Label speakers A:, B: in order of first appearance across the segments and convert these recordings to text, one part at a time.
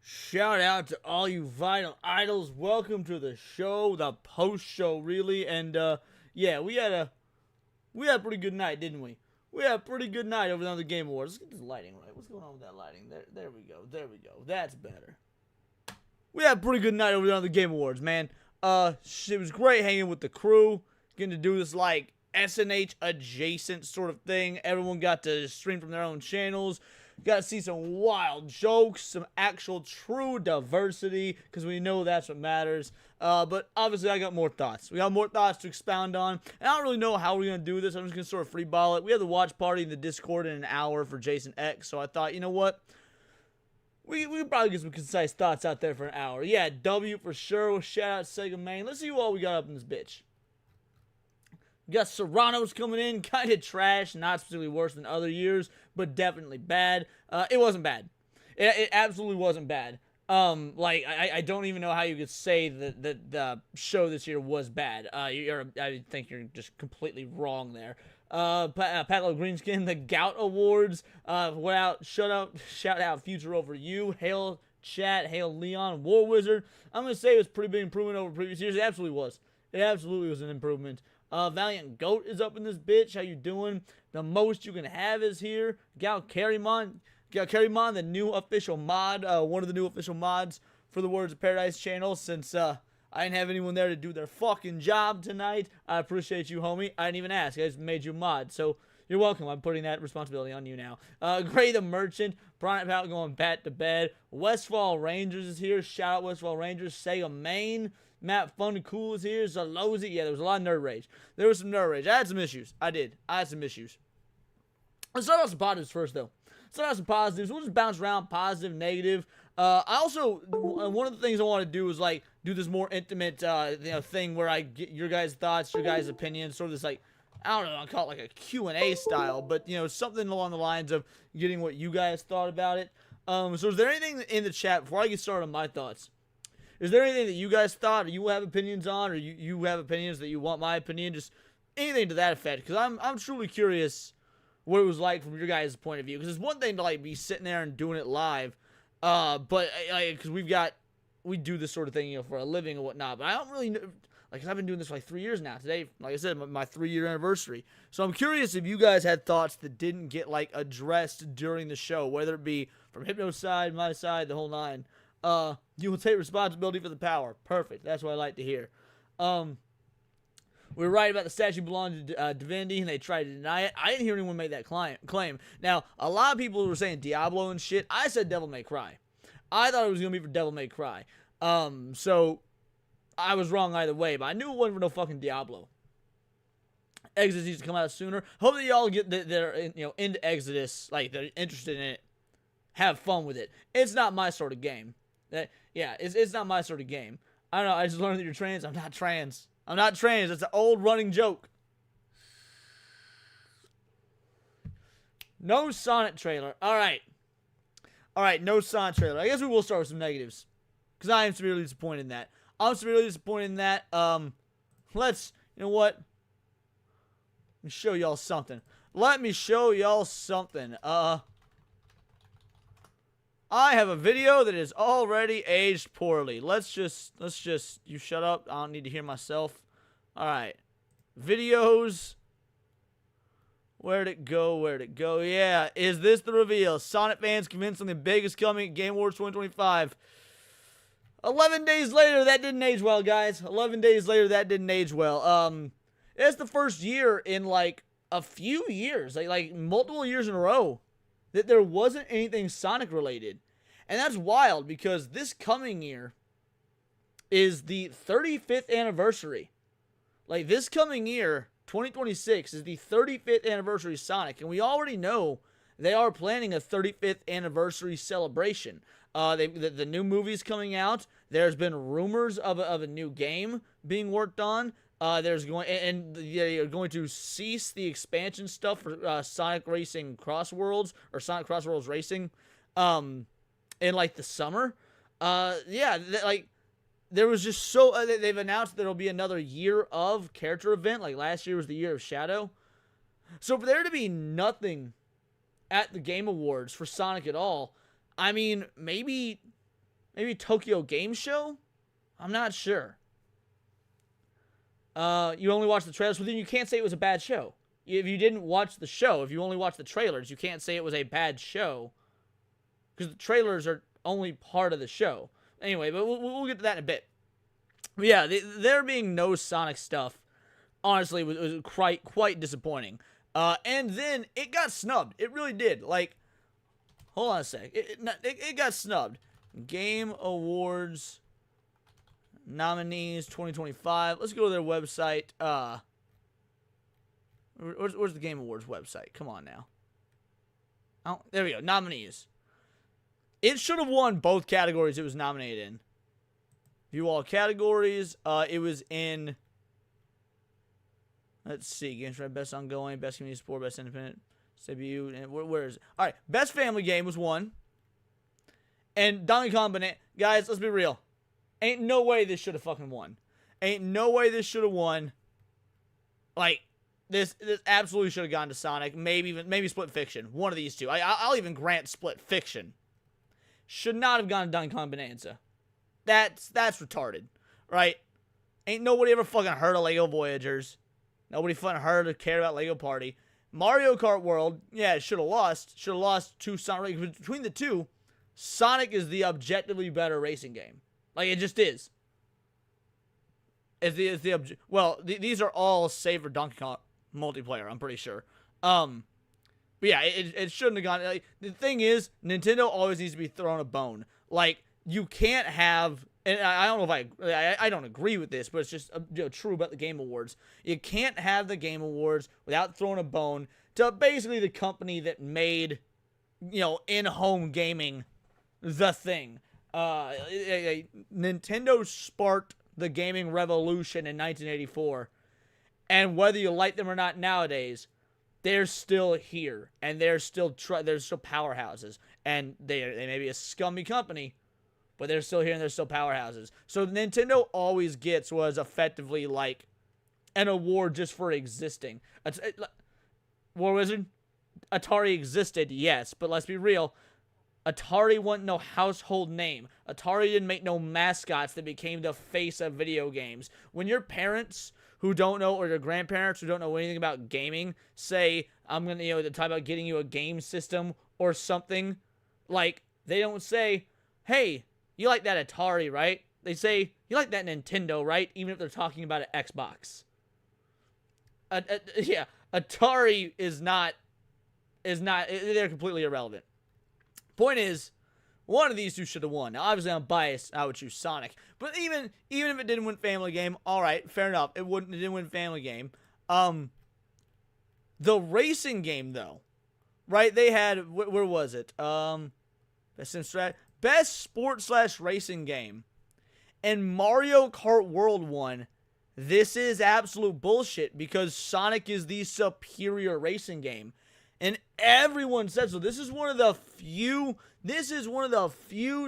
A: Shout out to all you vinyl idols. Welcome to the show, the post show, really. And yeah, we had a pretty good night, didn't we? We had a pretty good night over there on the Game Awards. Let's get this lighting right. What's going on with that lighting? There we go. There we go. That's better. We had a pretty good night over there on the Game Awards, man. It was great hanging with the crew, getting to do this like SNH adjacent sort of thing. Everyone got to stream from their own channels. Got to see some wild jokes, some actual true diversity, because we know that's what matters. But obviously, I got more thoughts. We got more thoughts to expound on. And I don't really know how we're going to do this. I'm just going to sort of freeball it. We have the watch party in the Discord in an hour for Jason X. So I thought, you know what? We could probably get some concise thoughts out there for an hour. Yeah, W for sure. Shout out Sega Main. Let's see what we got up in this bitch. We got Serrano's coming in, kind of trash, not specifically worse than other years, but definitely bad. It wasn't bad. It absolutely wasn't bad. I don't even know how you could say that the show this year was bad. I think you're just completely wrong there. Patlo Greenskin, the Gout Awards. Shout out Future Over You. Hail Chat, Hail Leon, War Wizard. I'm gonna say it was a pretty big improvement over previous years. It absolutely was. It absolutely was an improvement. Valiant Goat is up in this bitch. How you doing? The most you can have is here. Gal Carrymon, the new official mod, one of the new official mods for the Words of Paradise channel. Since I didn't have anyone there to do their fucking job tonight, I appreciate you, homie. I didn't even ask. I just made you mod, so you're welcome. I'm putting that responsibility on you now. Gray the Merchant, Brian Powell going bat to bed. Westfall Rangers is here. Shout out Westfall Rangers. Sega Main. Matt Fun Cool is here. Zalozy. Yeah, there was a lot of nerd rage. There was some nerd rage. I had some issues. I had some issues. Let's start out some positives first, though. Start out some positives. We'll just bounce around positive, negative. I also, one of the things I want to do is like do this more intimate thing where I get your guys' thoughts, your guys' opinions, sort of this like, I don't know, I'll call it like a Q&A style, but something along the lines of getting what you guys thought about it. So is there anything in the chat before I get started on my thoughts? Is there anything that you guys thought, or you have opinions on, or you have opinions that you want my opinion? Just anything to that effect, because I'm truly curious what it was like from your guys' point of view. Because it's one thing to like be sitting there and doing it live, but because we do this sort of thing for a living and whatnot. But I don't really know, like, cause I've been doing this for like 3 years now. Today, like I said, my 3-year anniversary. So I'm curious if you guys had thoughts that didn't get like addressed during the show, whether it be from Hypno's side, my side, the whole nine. You will take responsibility for the power. Perfect. That's what I like to hear. We were right about the statue belonging to Divinity, and they tried to deny it. I didn't hear anyone make that claim. Now, a lot of people were saying Diablo and shit. I said Devil May Cry. I thought it was going to be for Devil May Cry. So I was wrong either way, but I knew it wasn't for no fucking Diablo. Exodus needs to come out sooner. Hope that y'all get that are into Exodus, like they're interested in it. Have fun with it. It's not my sort of game. It's not my sort of game. I don't know. I just learned that you're trans. I'm not trans. I'm not trans. It's an old running joke. No Sonic trailer. All right. No Sonic trailer. I guess we will start with some negatives, because I am severely disappointed in that. Let's. You know what? Let me show y'all something. I have a video that is already aged poorly. Let's just, you shut up. I don't need to hear myself. Alright. Videos. Where'd it go? Yeah. Is this the reveal? Sonic fans convinced on the biggest coming at Game Awards 2025. 11 days later, that didn't age well, guys. 11 days later, that didn't age well. It's the first year in, like, a few years. Like multiple years in a row, that there wasn't anything Sonic related. And that's wild, because this coming year is the 35th anniversary. Like, this coming year, 2026, is the 35th anniversary of Sonic. And we already know they are planning a 35th anniversary celebration. The new movie's coming out. There's been rumors of a new game being worked on. You're going to cease the expansion stuff for Sonic Racing Crossworlds, or Sonic Crossworlds Racing, in like the summer. There was just they've announced there'll be another year of character event. Like last year was the year of Shadow. So for there to be nothing at the Game Awards for Sonic at all, I mean, maybe Maybe Tokyo Game Show? I'm not sure. You only watched the trailers, but then you can't say it was a bad show. If you didn't watch the show, if you only watched the trailers, you can't say it was a bad show. Because the trailers are only part of the show. Anyway, but we'll get to that in a bit. But yeah, there being no Sonic stuff, honestly, was quite disappointing. And then it got snubbed. It really did. Like, hold on a sec. It got snubbed. Game Awards nominees 2025. Let's go to their website. Where's the Game Awards website? Come on now. Oh, there we go. Nominees. It should have won both categories it was nominated in. View all categories. It was in. Let's see. Games for best ongoing, best community sport, best independent debut. And where is it? All right. Best family game was one. And Donkey Kong Banana. Guys, let's be real. Ain't no way this should have fucking won. Ain't no way this should have won. Like, this absolutely should have gone to Sonic. Maybe Split Fiction. One of these two. I'll even grant Split Fiction. Should not have gone to Donkey Kong Bonanza. That's retarded. Right? Ain't nobody ever fucking heard of Lego Voyagers. Nobody fucking heard or cared about Lego Party. Mario Kart World, yeah, it should have lost. Should have lost to Sonic. Between the two, Sonic is the objectively better racing game. Like, it just is. These are all save for Donkey Kong multiplayer, I'm pretty sure. But yeah, it shouldn't have gone. Like, the thing is, Nintendo always needs to be thrown a bone. Like, you can't have, and I don't know if I don't agree with this, but it's just true about the Game Awards. You can't have the Game Awards without throwing a bone to basically the company that made, in-home gaming the thing. Nintendo sparked the gaming revolution in 1984, and whether you like them or not nowadays, they're still here, and they're still powerhouses, and they may be a scummy company, but they're still here and they're still powerhouses. So Nintendo always gets was effectively like an award just for existing. War Wizard, Atari existed, yes, but let's be real. Atari wasn't no household name. Atari didn't make no mascots that became the face of video games. When your parents who don't know, or your grandparents who don't know anything about gaming, say, I'm going to talk about getting you a game system or something, like, they don't say, hey, you like that Atari, right? They say, you like that Nintendo, right? Even if they're talking about an Xbox. Yeah, Atari is not, they're completely irrelevant. Point is, one of these two should have won. Now, obviously, I'm biased. I would choose Sonic. But even if it didn't win Family Game, all right, fair enough. It didn't win Family Game. The racing game, though, right? They had, where was it? Best sport/racing game. And Mario Kart World won. This is absolute bullshit because Sonic is the superior racing game. And everyone said so. This is one of the few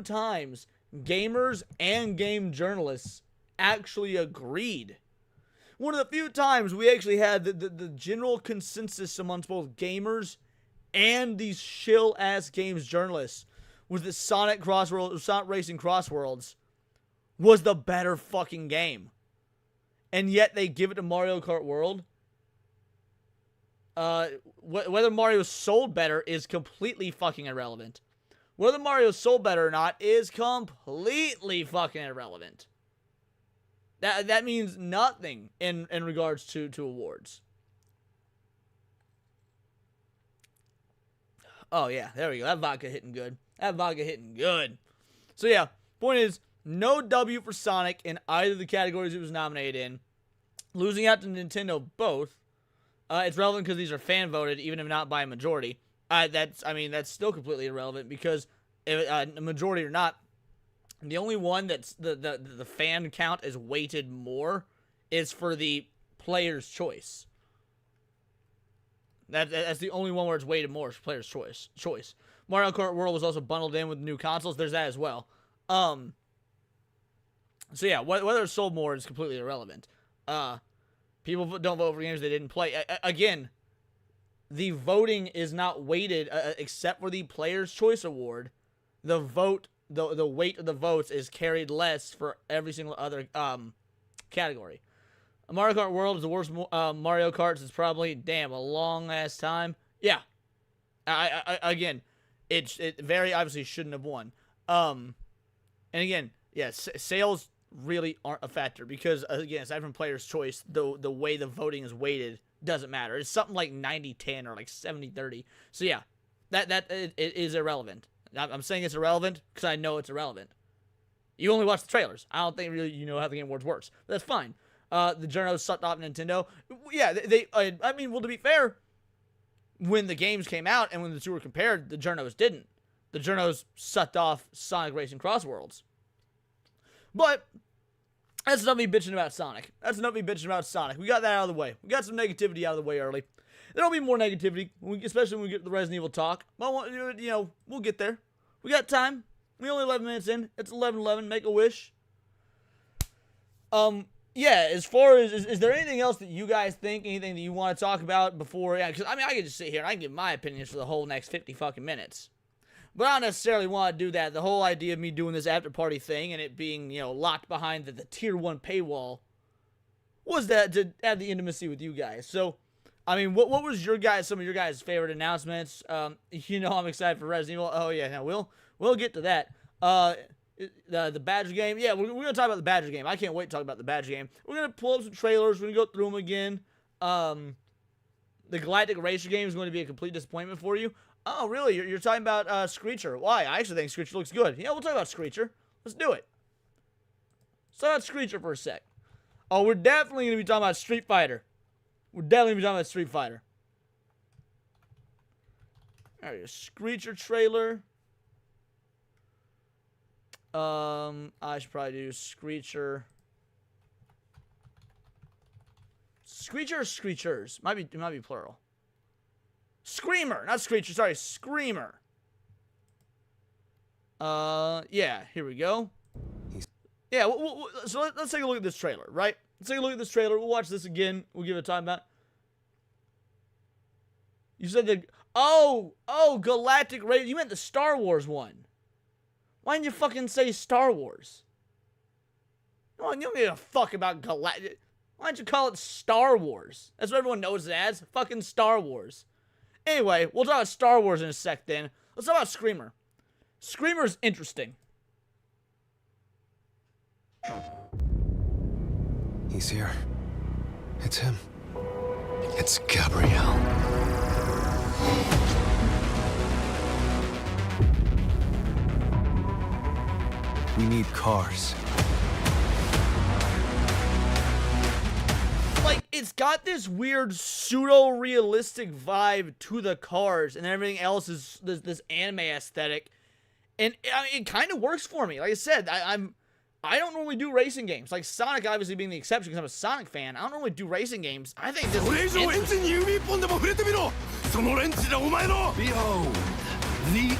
A: times gamers and game journalists actually agreed. One of the few times we actually had the general consensus amongst both gamers and these shill-ass games journalists was that Sonic Racing Crossworlds was the better fucking game. And yet they give it to Mario Kart World. Whether Mario sold better is completely fucking irrelevant. Whether Mario sold better or not is completely fucking irrelevant. That means nothing in regards to awards. Oh yeah, there we go. That vodka hitting good. So yeah, point is, no W for Sonic in either of the categories it was nominated in. Losing out to Nintendo both. It's relevant because these are fan voted, even if not by a majority. That's still completely irrelevant because if, a majority or not, the only one that's the fan count is weighted more is for the player's choice. That's the only one where it's weighted more is player's choice. Mario Kart World was also bundled in with new consoles. There's that as well. So yeah, whether it's sold more is completely irrelevant. People don't vote for games they didn't play. Again, the voting is not weighted except for the Player's Choice Award. The vote the weight of the votes is carried less for every single other category. Mario Kart World is the worst Mario Kart since probably, damn, a long ass time. Yeah. Again, it very obviously shouldn't have won. And again, yes, sales really aren't a factor because, again, aside from player's choice, the way the voting is weighted doesn't matter. It's something like 90-10 or like 70-30. So yeah, it is irrelevant. I'm saying it's irrelevant because I know it's irrelevant. You only watch the trailers. I don't think really you know how the Game Awards works. But that's fine. The journos sucked off Nintendo. Yeah, I mean, well, to be fair, when the games came out and when the two were compared, the journos didn't. The journos sucked off Sonic Racing Cross Worlds. But that's not me bitching about Sonic. That's not me bitching about Sonic. We got that out of the way. We got some negativity out of the way early. There'll be more negativity, especially when we get to the Resident Evil talk. But, you know, we'll get there. We got time. We only 11 minutes in. It's 11:11. Make a wish. Yeah, as far as, is there anything else that you guys think, anything that you want to talk about before, yeah, because, I mean, I can just sit here and I can give my opinions for the whole next 50 fucking minutes. But I don't necessarily want to do that. The whole idea of me doing this after party thing and it being, you know, locked behind the tier 1 paywall was that to add the intimacy with you guys. So, I mean, what was some of your guys' favorite announcements? You know, I'm excited for Resident Evil. Oh yeah, now we'll get to that. The Badger game. Yeah, we're gonna talk about the Badger game. I can't wait to talk about the Badger game. We're gonna pull up some trailers. We're gonna go through them again. The Galactic Racer game is going to be a complete disappointment for you. Oh, really? You're talking about Screecher? Why? I actually think Screecher looks good. Yeah, we'll talk about Screecher. Let's do it. Let's talk about Screecher for a sec. Oh, we're definitely gonna be talking about Street Fighter. We're definitely gonna be talking about Street Fighter. All right, a Screecher trailer. I should probably do Screecher. Screecher or Screechers? It might be plural. Screamer, not Screecher, sorry, Screamer. Yeah, here we go. Yeah, so let's take a look at this trailer, right? Let's take a look at this trailer. We'll watch this again. We'll give it time back. You said that, oh, Galactic Racer. You meant the Star Wars one. Why didn't you fucking say Star Wars? No, you don't give a fuck about Galactic. Why don't you call it Star Wars? That's what everyone knows it as. Fucking Star Wars. Anyway, we'll talk about Star Wars in a sec then. Let's talk about Screamer. Screamer's interesting.
B: He's here. It's him. It's Gabrielle. We need cars.
A: Like, it's got this weird pseudo-realistic vibe to the cars, and everything else is this anime aesthetic. And I mean, it kind of works for me. Like I said, I don't normally do racing games. Like Sonic obviously being the exception because I'm a Sonic fan. I don't normally do racing games. I think this is
C: Behold, the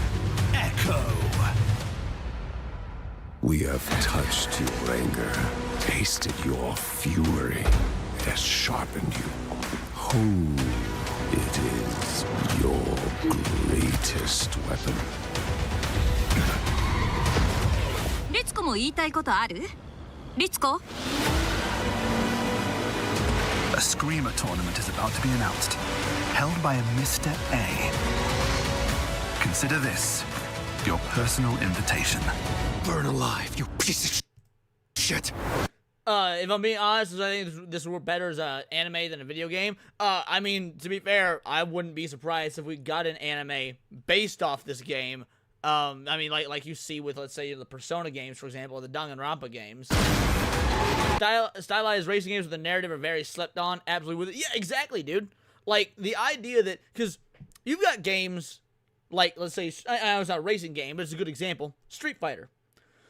C: Echo.
B: We have touched your anger, tasted your fury. It has sharpened you. Oh, it is your greatest weapon.
D: リツコも言いたいことある？リツコ？
C: A Screamer tournament is about to be announced, held by a Mr. A. Consider this your personal invitation.
B: Burn alive, you piece of shit.
A: If I'm being honest, I think this would work better as an anime than a video game. I mean, to be fair, I wouldn't be surprised if we got an anime based off this game. I mean, like you see with, let's say, the Persona games, for example, or the Danganronpa games. Stylized racing games with a narrative are very slept on. Absolutely with it. Yeah, exactly, dude. Like, the idea that, because you've got games, like, let's say, I know it's not a racing game, but it's a good example, Street Fighter.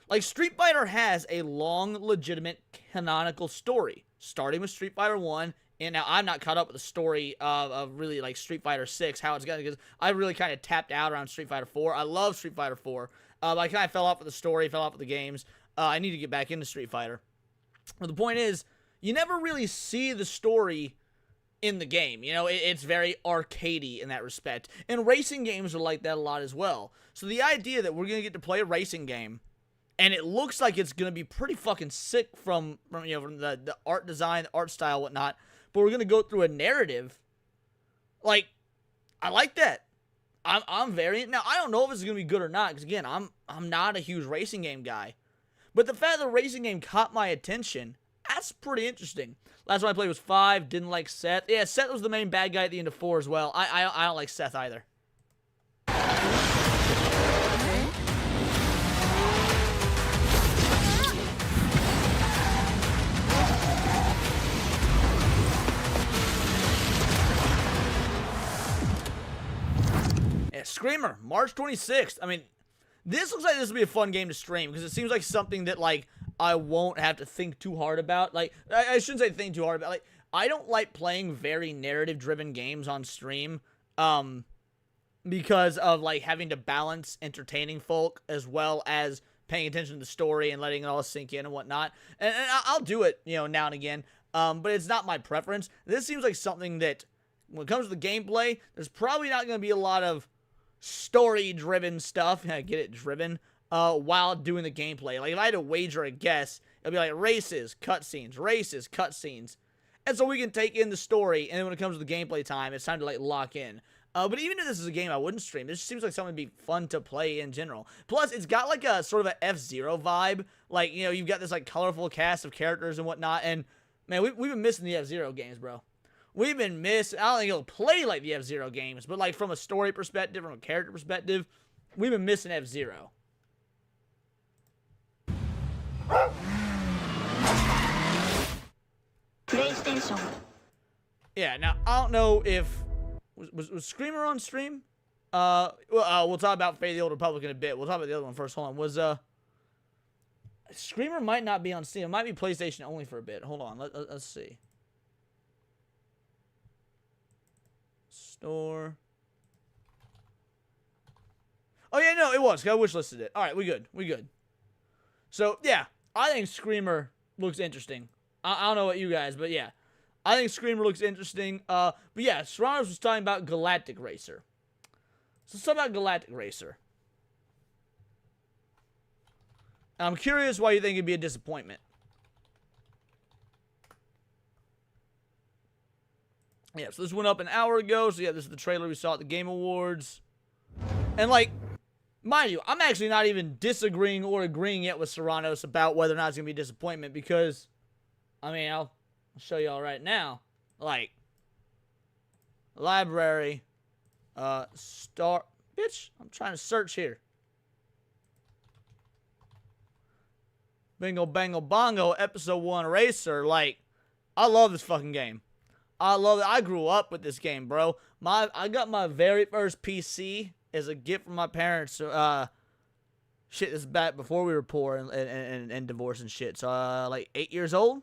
A: Like, Street Fighter has a long, legitimate, canonical story, starting with Street Fighter 1, and now I'm not caught up with the story of really, like, Street Fighter 6, how it's going, because I really kind of tapped out around Street Fighter 4. I love Street Fighter 4. I kind of fell off with the story, fell off with the games. I need to get back into Street Fighter. But the point is, you never really see the story in the game. You know, it's very arcadey in that respect. And racing games are like that a lot as well. So the idea that we're going to get to play a racing game, and it looks like it's going to be pretty fucking sick from the art design, the art style, whatnot, but we're going to go through a narrative, like, I like that. I'm very, now I don't know if it's going to be good or not, because again, I'm not a huge racing game guy, but the fact that the racing game caught my attention, that's pretty interesting. Last one I played was 5, didn't like Seth. Yeah, Seth was the main bad guy at the end of 4 as well. I don't like Seth either. Yeah, Screamer, March 26th. I mean, this looks like this will be a fun game to stream, because it seems like something that, like, I won't have to think too hard about. Like, I shouldn't say think too hard about. Like, I don't like playing very narrative-driven games on stream, because of, like, having to balance entertaining folk as well as paying attention to the story and letting it all sink in and whatnot. And I'll do it, you know, now and again, but it's not my preference. This seems like something that, when it comes to the gameplay, there's probably not going to be a lot of story-driven stuff. Yeah, get it, driven. While doing the gameplay. Like, if I had to wager a guess, it'll be like races, cutscenes. And so we can take in the story, and then when it comes to the gameplay time, it's time to, like, lock in. But even if this is a game I wouldn't stream, this seems like something that'd be fun to play in general. Plus, it's got, like, a sort of a F-Zero vibe. Like, you know, you've got this, like, colorful cast of characters and whatnot, and, man, we've been missing the F-Zero games, bro. We've been missing, I don't think it'll play like the F-Zero games, but, like, from a story perspective, from a character perspective, we've been missing F-Zero.
E: PlayStation.
A: Yeah, now, I don't know if... Was Screamer on stream? We'll talk about Fate of the Old Republic in a bit. We'll talk about the other one first. Hold on. Screamer might not be on Steam. It might be PlayStation only for a bit. Hold on. Let's see. Store. Oh, yeah, no, it was. I wishlisted it. All right, we good. So, yeah, I think Screamer looks interesting. I don't know about you guys, but yeah. I think Screamer looks interesting. But yeah, Serranos was talking about Galactic Racer. So let's talk about Galactic Racer. I'm curious why you think it'd be a disappointment. Yeah, so this went up an hour ago. So yeah, this is the trailer we saw at the Game Awards. And like, mind you, I'm actually not even disagreeing or agreeing yet with Serranos about whether or not it's going to be a disappointment, because, I mean, I'll show y'all right now. Like, library, bitch, I'm trying to search here. Bingo Bango Bongo, Episode 1 Racer. Like, I love this fucking game. I love it. I grew up with this game, bro. I got my very first PC as a gift from my parents. Shit, this is back before we were poor and divorced and shit. So, like, 8 years old?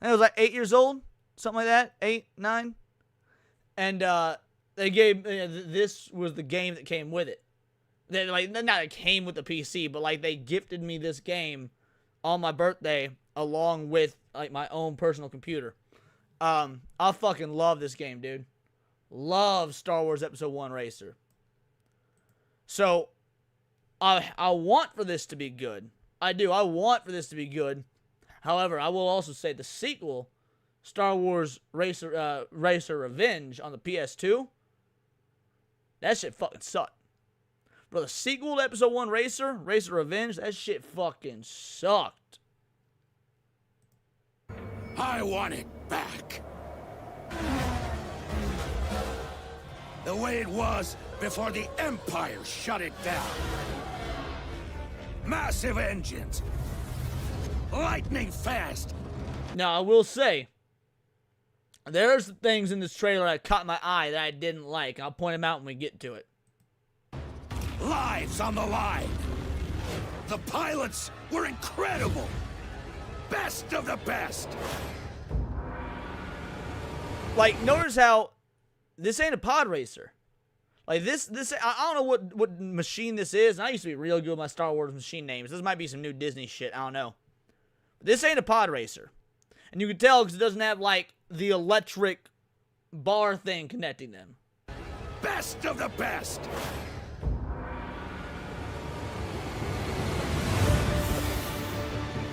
A: I think it was like 8 years old. Something like that. 8, 9. And, they gave, this was the game that came with it. They, like, not it came with the PC, but, like, they gifted me this game on my birthday along with, like, my own personal computer. I fucking love this game, dude. Love Star Wars Episode 1 Racer. So, I want for this to be good. I do. I want for this to be good. However, I will also say the sequel, Star Wars Racer Revenge on the PS2, that shit fucking sucked. Bro, the sequel to Episode 1 Racer Revenge, that shit fucking sucked.
B: I want it back. The way it was before the Empire shut it down. Massive engines. Lightning fast.
A: Now, I will say, there's things in this trailer that caught my eye that I didn't like. I'll point them out when we get to it.
B: Lives on the line. The pilots were incredible. Best of the best.
A: Like, notice how this ain't a pod racer. Like, this I don't know what machine this is. And I used to be real good with my Star Wars machine names. This might be some new Disney shit. I don't know. But this ain't a pod racer. And you can tell because it doesn't have, like, the electric bar thing connecting them.
B: Best of the best!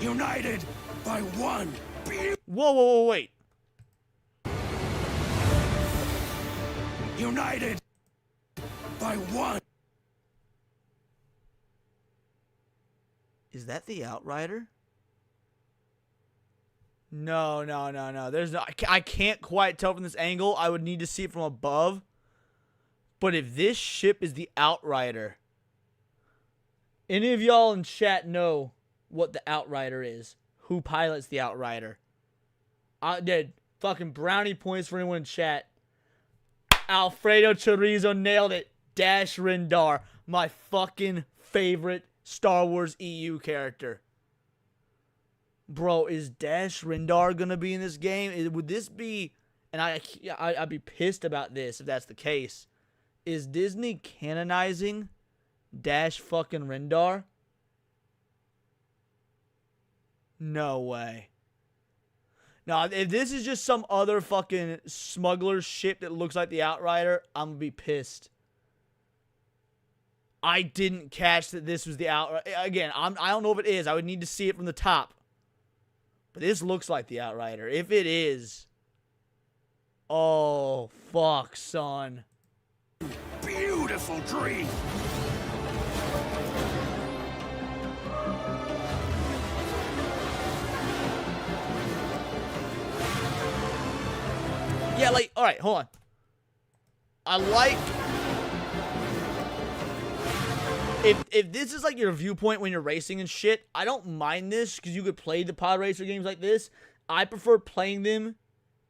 B: United by one.
A: Whoa, wait.
B: United by one.
A: Is that the Outrider? No. There's no. I can't quite tell from this angle. I would need to see it from above. But if this ship is the Outrider, any of y'all in chat know what the Outrider is? Who pilots the Outrider? I did. Fucking brownie points for anyone in chat. Alfredo Chorizo nailed it. Dash Rendar, my fucking favorite Star Wars EU character. Bro, is Dash Rendar gonna be in this game? Would this be... And I'd be pissed about this if that's the case. Is Disney canonizing Dash fucking Rendar? No way. Now, if this is just some other fucking smuggler ship that looks like the Outrider, I'm gonna be pissed. I didn't catch that this was the Outrider. Again, I don't know if it is. I would need to see it from the top. But this looks like the Outrider. If it is... Oh, fuck, son.
B: Beautiful dream.
A: Yeah, like, alright, hold on. I like... If this is like your viewpoint when you're racing and shit, I don't mind this because you could play the pod racer games like this. I prefer playing them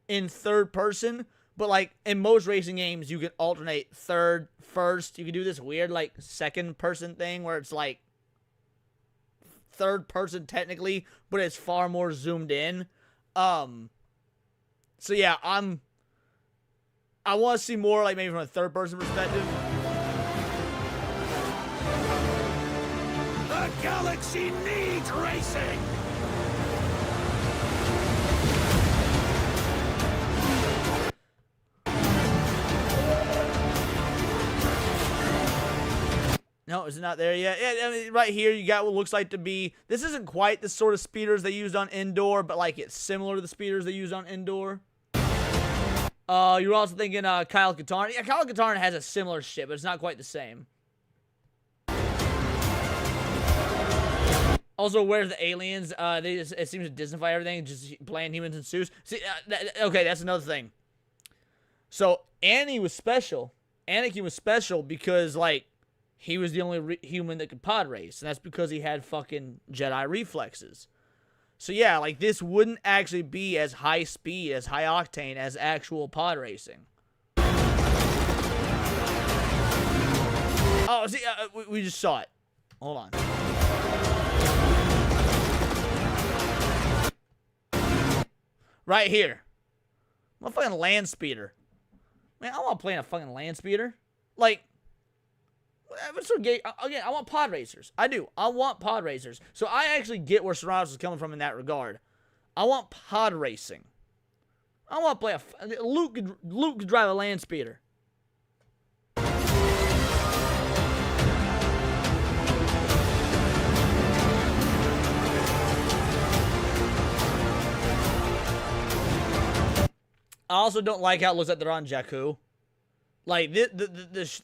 A: in third person, but like in most racing games, you can alternate third, first. You can do this weird like second person thing where it's like third person technically, but it's far more zoomed in. So yeah, I want to see more like maybe from a third person perspective.
B: The galaxy needs racing!
A: No, is it not there yet? Yeah, I mean, right here you got what looks like to be... This isn't quite the sort of speeders they used on Endor, but like it's similar to the speeders they used on Endor. You're also thinking Kyle Katarn. Yeah, Kyle Katarn has a similar ship, but it's not quite the same. Also, where's the aliens? It seems to Disneyfy everything, just bland humans in suits. See, okay, that's another thing. So, Anakin was special because, like, he was the only human that could pod race, and that's because he had fucking Jedi reflexes. So, yeah, like, this wouldn't actually be as high speed, as high octane as actual pod racing. Oh, see, we just saw it. Hold on. Right here. I'm a fucking land speeder. Man, I want to play in a fucking land speeder. Like, what sort of game? Again, I want pod racers. I do. I want pod racers. So I actually get where Serranos is coming from in that regard. I want pod racing. I want to play a... Luke could drive a land speeder. I also don't like how it looks like they're on Jakku. Like,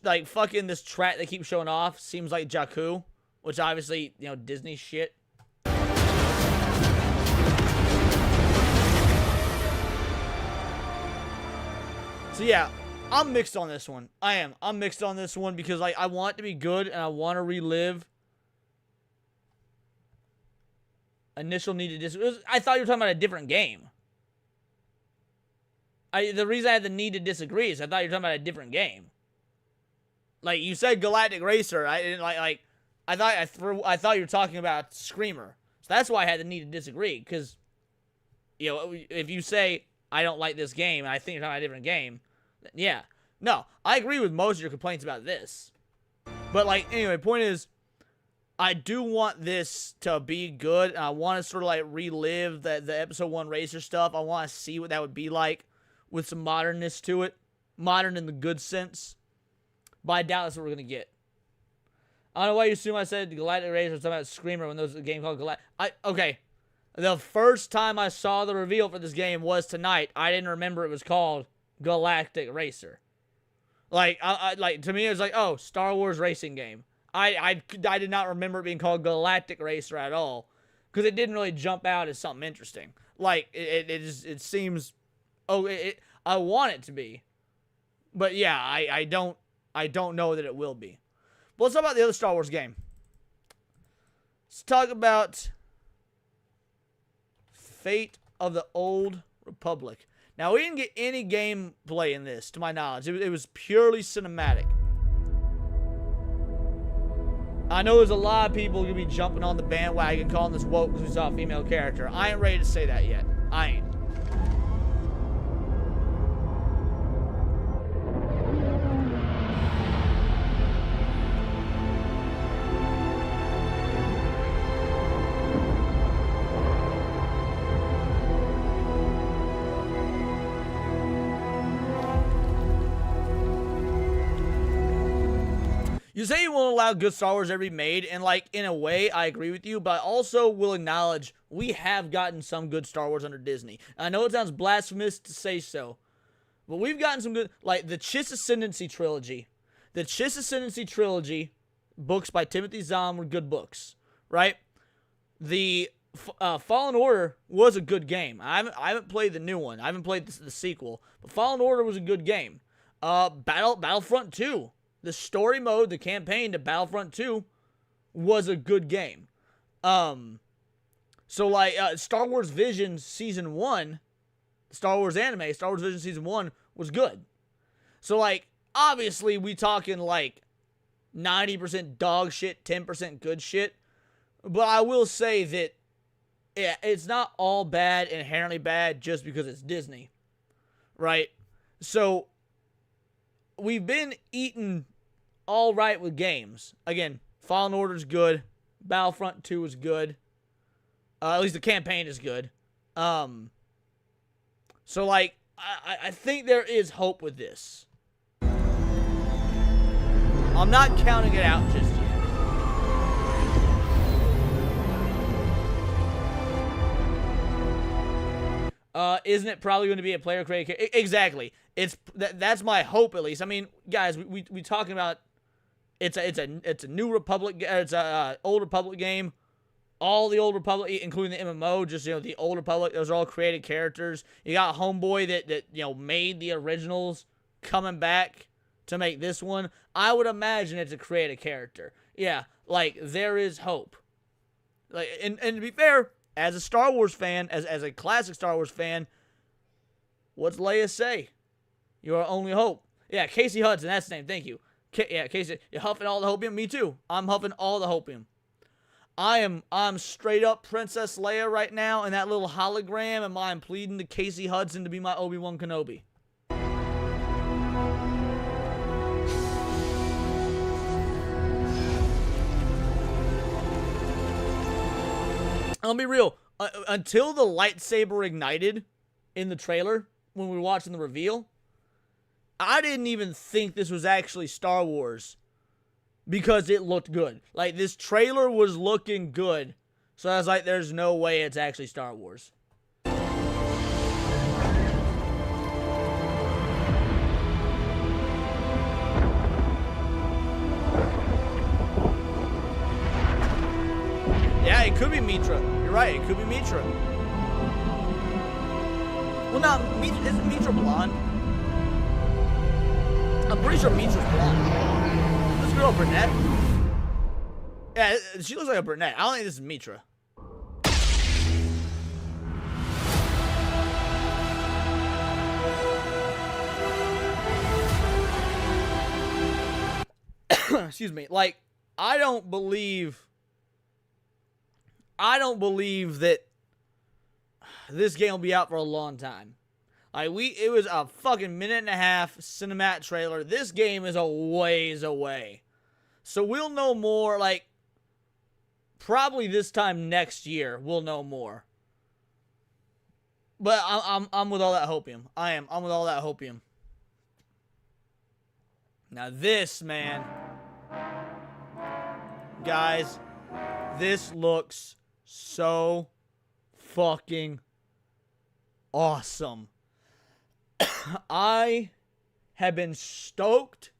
A: like, fucking this track they keep showing off seems like Jakku, which obviously, you know, Disney shit. So, yeah, I'm mixed on this one. I am. I'm mixed on this one because, like, I want it to be good and I want to relive initial need to disagree. I thought you were talking about a different game. The reason I had the need to disagree is I thought you were talking about a different game. Like, you said Galactic Racer. I didn't I thought you were talking about Screamer. So that's why I had the need to disagree. Because, you know, if you say I don't like this game and I think you're talking about a different game, yeah. No, I agree with most of your complaints about this. But, like, anyway, point is, I do want this to be good. I want to sort of like relive the episode 1 racer stuff. I want to see what that would be like with some modernness to it. Modern in the good sense. But I doubt that's what we're going to get. I don't know why you assume I said Galactic Racer or something about Screamer when there was a game called Galactic. Okay. The first time I saw the reveal for this game was tonight. I didn't remember it was called Galactic Racer. Like, to me, it was like, oh, Star Wars racing game. I did not remember it being called Galactic Racer at all, because it didn't really jump out as something interesting. Like, it seems, I want it to be, but yeah, I don't know that it will be. But let's talk about the other Star Wars game. Let's talk about Fate of the Old Republic. Now, we didn't get any gameplay in this, to my knowledge. It was purely cinematic. I know there's a lot of people going to be jumping on the bandwagon calling this woke because we saw a female character. I ain't ready to say that yet. I ain't. You say you won't allow good Star Wars ever be made, and like, in a way, I agree with you, but I also will acknowledge we have gotten some good Star Wars under Disney. And I know it sounds blasphemous to say so, but we've gotten some good, like the Chiss Ascendancy trilogy. The Chiss Ascendancy trilogy, books by Timothy Zahn, were good books, right? The Fallen Order was a good game. I haven't played the new one. I haven't played the sequel, but Fallen Order was a good game. Battlefront 2. The story mode, the campaign to Battlefront 2 was a good game. So like Star Wars Visions Season 1, Star Wars anime, Star Wars Visions Season 1 was good. So like, obviously we talking like 90% dog shit, 10% good shit. But I will say that yeah, it's not all bad, inherently bad, just because it's Disney. Right? So we've been eating all right with games. Again, Fallen Order's good. Battlefront 2 is good. At least the campaign is good. So, like, I think there is hope with this. I'm not counting it out just yet. Isn't it probably going to be a player-created character? Exactly. That's my hope, at least. I mean, guys, we talking about it's a New Republic, it's a Old Republic game. All the Old Republic, including the MMO, just the Old Republic. Those are all created characters. You got Homeboy that made the originals, coming back to make this one. I would imagine it's a created character. Yeah, like there is hope. Like, and to be fair, as a Star Wars fan, as a classic Star Wars fan, what's Leia say? Your only hope. Yeah, Casey Hudson, that's the name. Thank you. Yeah, Casey, you're huffing all the hopium. Me too. I'm huffing all the hopium. I'm straight up Princess Leia right now in that little hologram, and I'm pleading to Casey Hudson to be my Obi-Wan Kenobi. I'll be real. Until the lightsaber ignited in the trailer when we were watching the reveal, I didn't even think this was actually Star Wars because it looked good. Like, this trailer was looking good. So I was like, there's no way it's actually Star Wars. Yeah, it could be Mitra. You're right, it could be Mitra. Well, no, isn't Mitra blonde? I'm pretty sure Mitra's blonde. This girl brunette? Yeah, she looks like a brunette. I don't think this is Mitra. Excuse me. Like, I don't believe that this game will be out for a long time. Like, it was a fucking minute and a half cinematic trailer. This game is a ways away. So we'll know more, like, probably this time next year we'll know more. But I'm with all that hopium. I'm with all that hopium. Now this, man, guys, this looks so fucking awesome. I have been stoked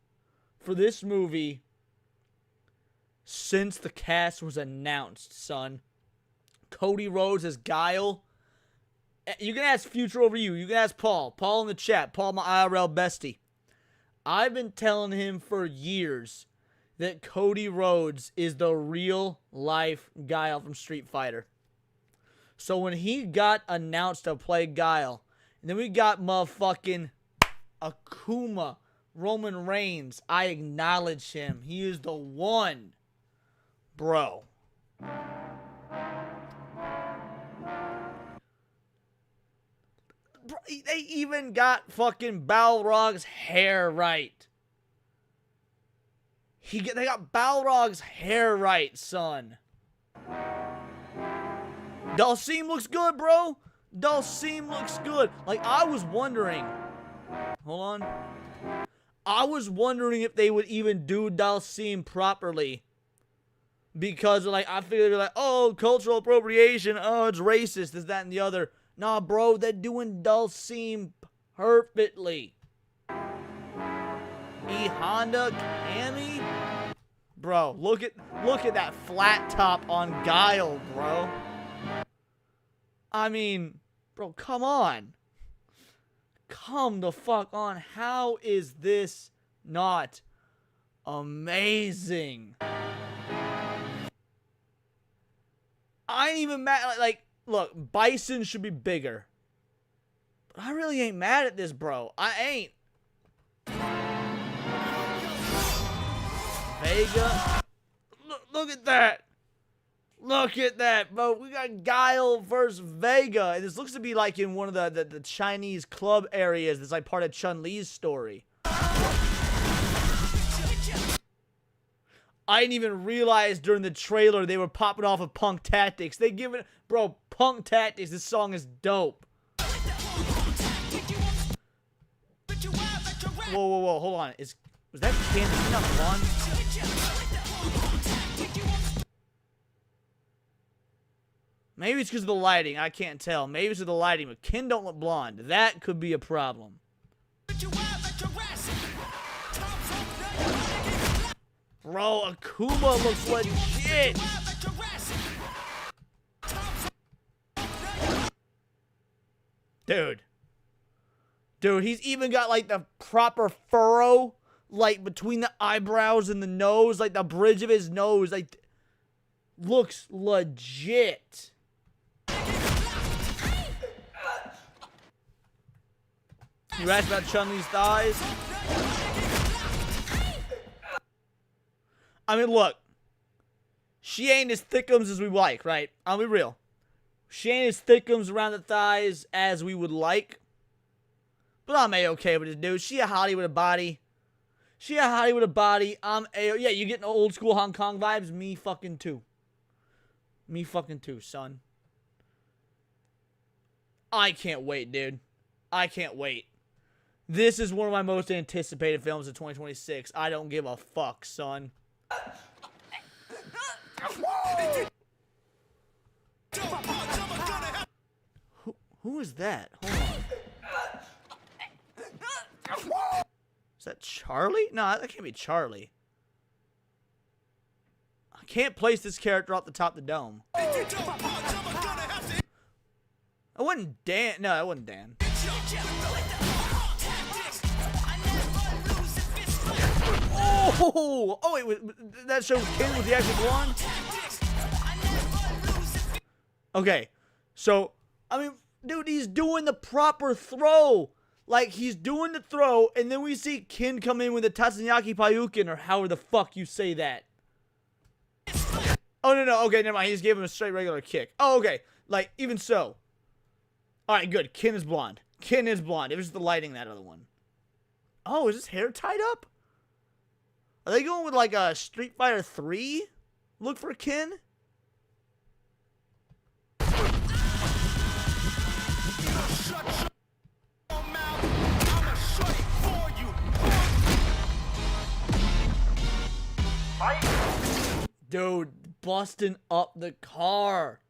A: for this movie since the cast was announced, son. Cody Rhodes as Guile. You can ask Future over you. You can ask Paul. Paul in the chat. Paul, my IRL bestie. I've been telling him for years that Cody Rhodes is the real life Guile from Street Fighter. So when he got announced to play Guile, and then we got motherfucking Akuma, Roman Reigns, I acknowledge him. He is the one. Bro. They even got fucking Balrog's hair right. They got Balrog's hair right, son. Dalsim looks good, bro. Dalsim looks good. Like, I was wondering. Hold on. I was wondering if they would even do Dalsim properly. Because, like, I figured they're like, oh, cultural appropriation. Oh, it's racist. This, that, and the other. Nah, bro, they're doing Dalsim perfectly. E Honda Cammy? Bro, look at that flat top on Guile, bro. I mean, bro, come on. Come the fuck on. How is this not amazing? I ain't even mad. Like, look, Bison should be bigger. But I really ain't mad at this, bro. I ain't. Vega. Look at that. Look at that, bro. We got Guile versus Vega. And this looks to be like in one of the Chinese club areas that's like part of Chun-Li's story. I didn't even realize during the trailer they were popping off of Punk Tactics. They give it, bro, Punk Tactics, this song is dope. Whoa, hold on. Was that Ken not blonde? Maybe it's because of the lighting. I can't tell. Maybe it's because of the lighting, but Ken don't look blonde. That could be a problem. Bro, Akuma looks legit. Dude, he's even got like the proper furrow, like between the eyebrows and the nose, like the bridge of his nose, like looks legit. You asked about Chun-Li's thighs? I mean, look. She ain't as thickums as we like, right? I'll be real. She ain't as thickums around the thighs as we would like. But I'm A-okay with this dude. She a hottie with a body. I'm A-okay. Yeah, you getting old school Hong Kong vibes? Me fucking too. Son. I can't wait, dude. I can't wait. This is one of my most anticipated films of 2026. I don't give a fuck, son. Who is that? Hold on. Is that Charlie? No, that can't be Charlie. I can't place this character off the top of the dome. It wasn't Dan. No, that wasn't Dan. Oh, wait, that shows Ken was the actual blonde? Okay, so, I mean, dude, he's doing the proper throw. Like, he's doing the throw, and then we see Ken come in with a Tatsuyaki Pyukin, or however the fuck you say that. Oh, no, okay, never mind. He just gave him a straight regular kick. Oh, okay, like, even so. Alright, good. Ken is blonde. It was the lighting, that other one. Oh, is his hair tied up? Are they going with, like, a Street Fighter 3 look for Ken? Dude, busting up the car.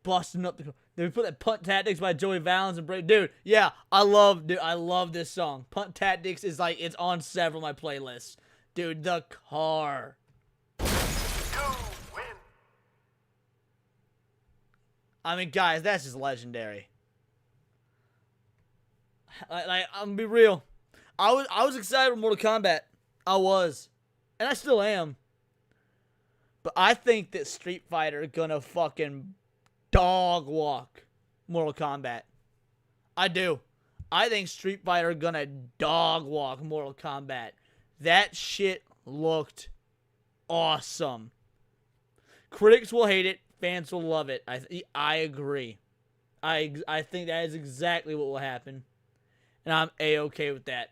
A: Busting up the car. Did we put that Punt Tactics by Joey Valens and Brave? Dude, yeah, I love this song. Punt Tactics is like, it's on several of my playlists. Dude, the car. I mean, guys, that's just legendary. Like, I'm gonna be real. I was excited for Mortal Kombat. I was. And I still am. But I think that Street Fighter gonna fucking dog walk Mortal Kombat. I do. I think Street Fighter gonna dog walk Mortal Kombat. That shit looked awesome. Critics will hate it. Fans will love it. I agree. I think that is exactly what will happen. And I'm A-okay with that.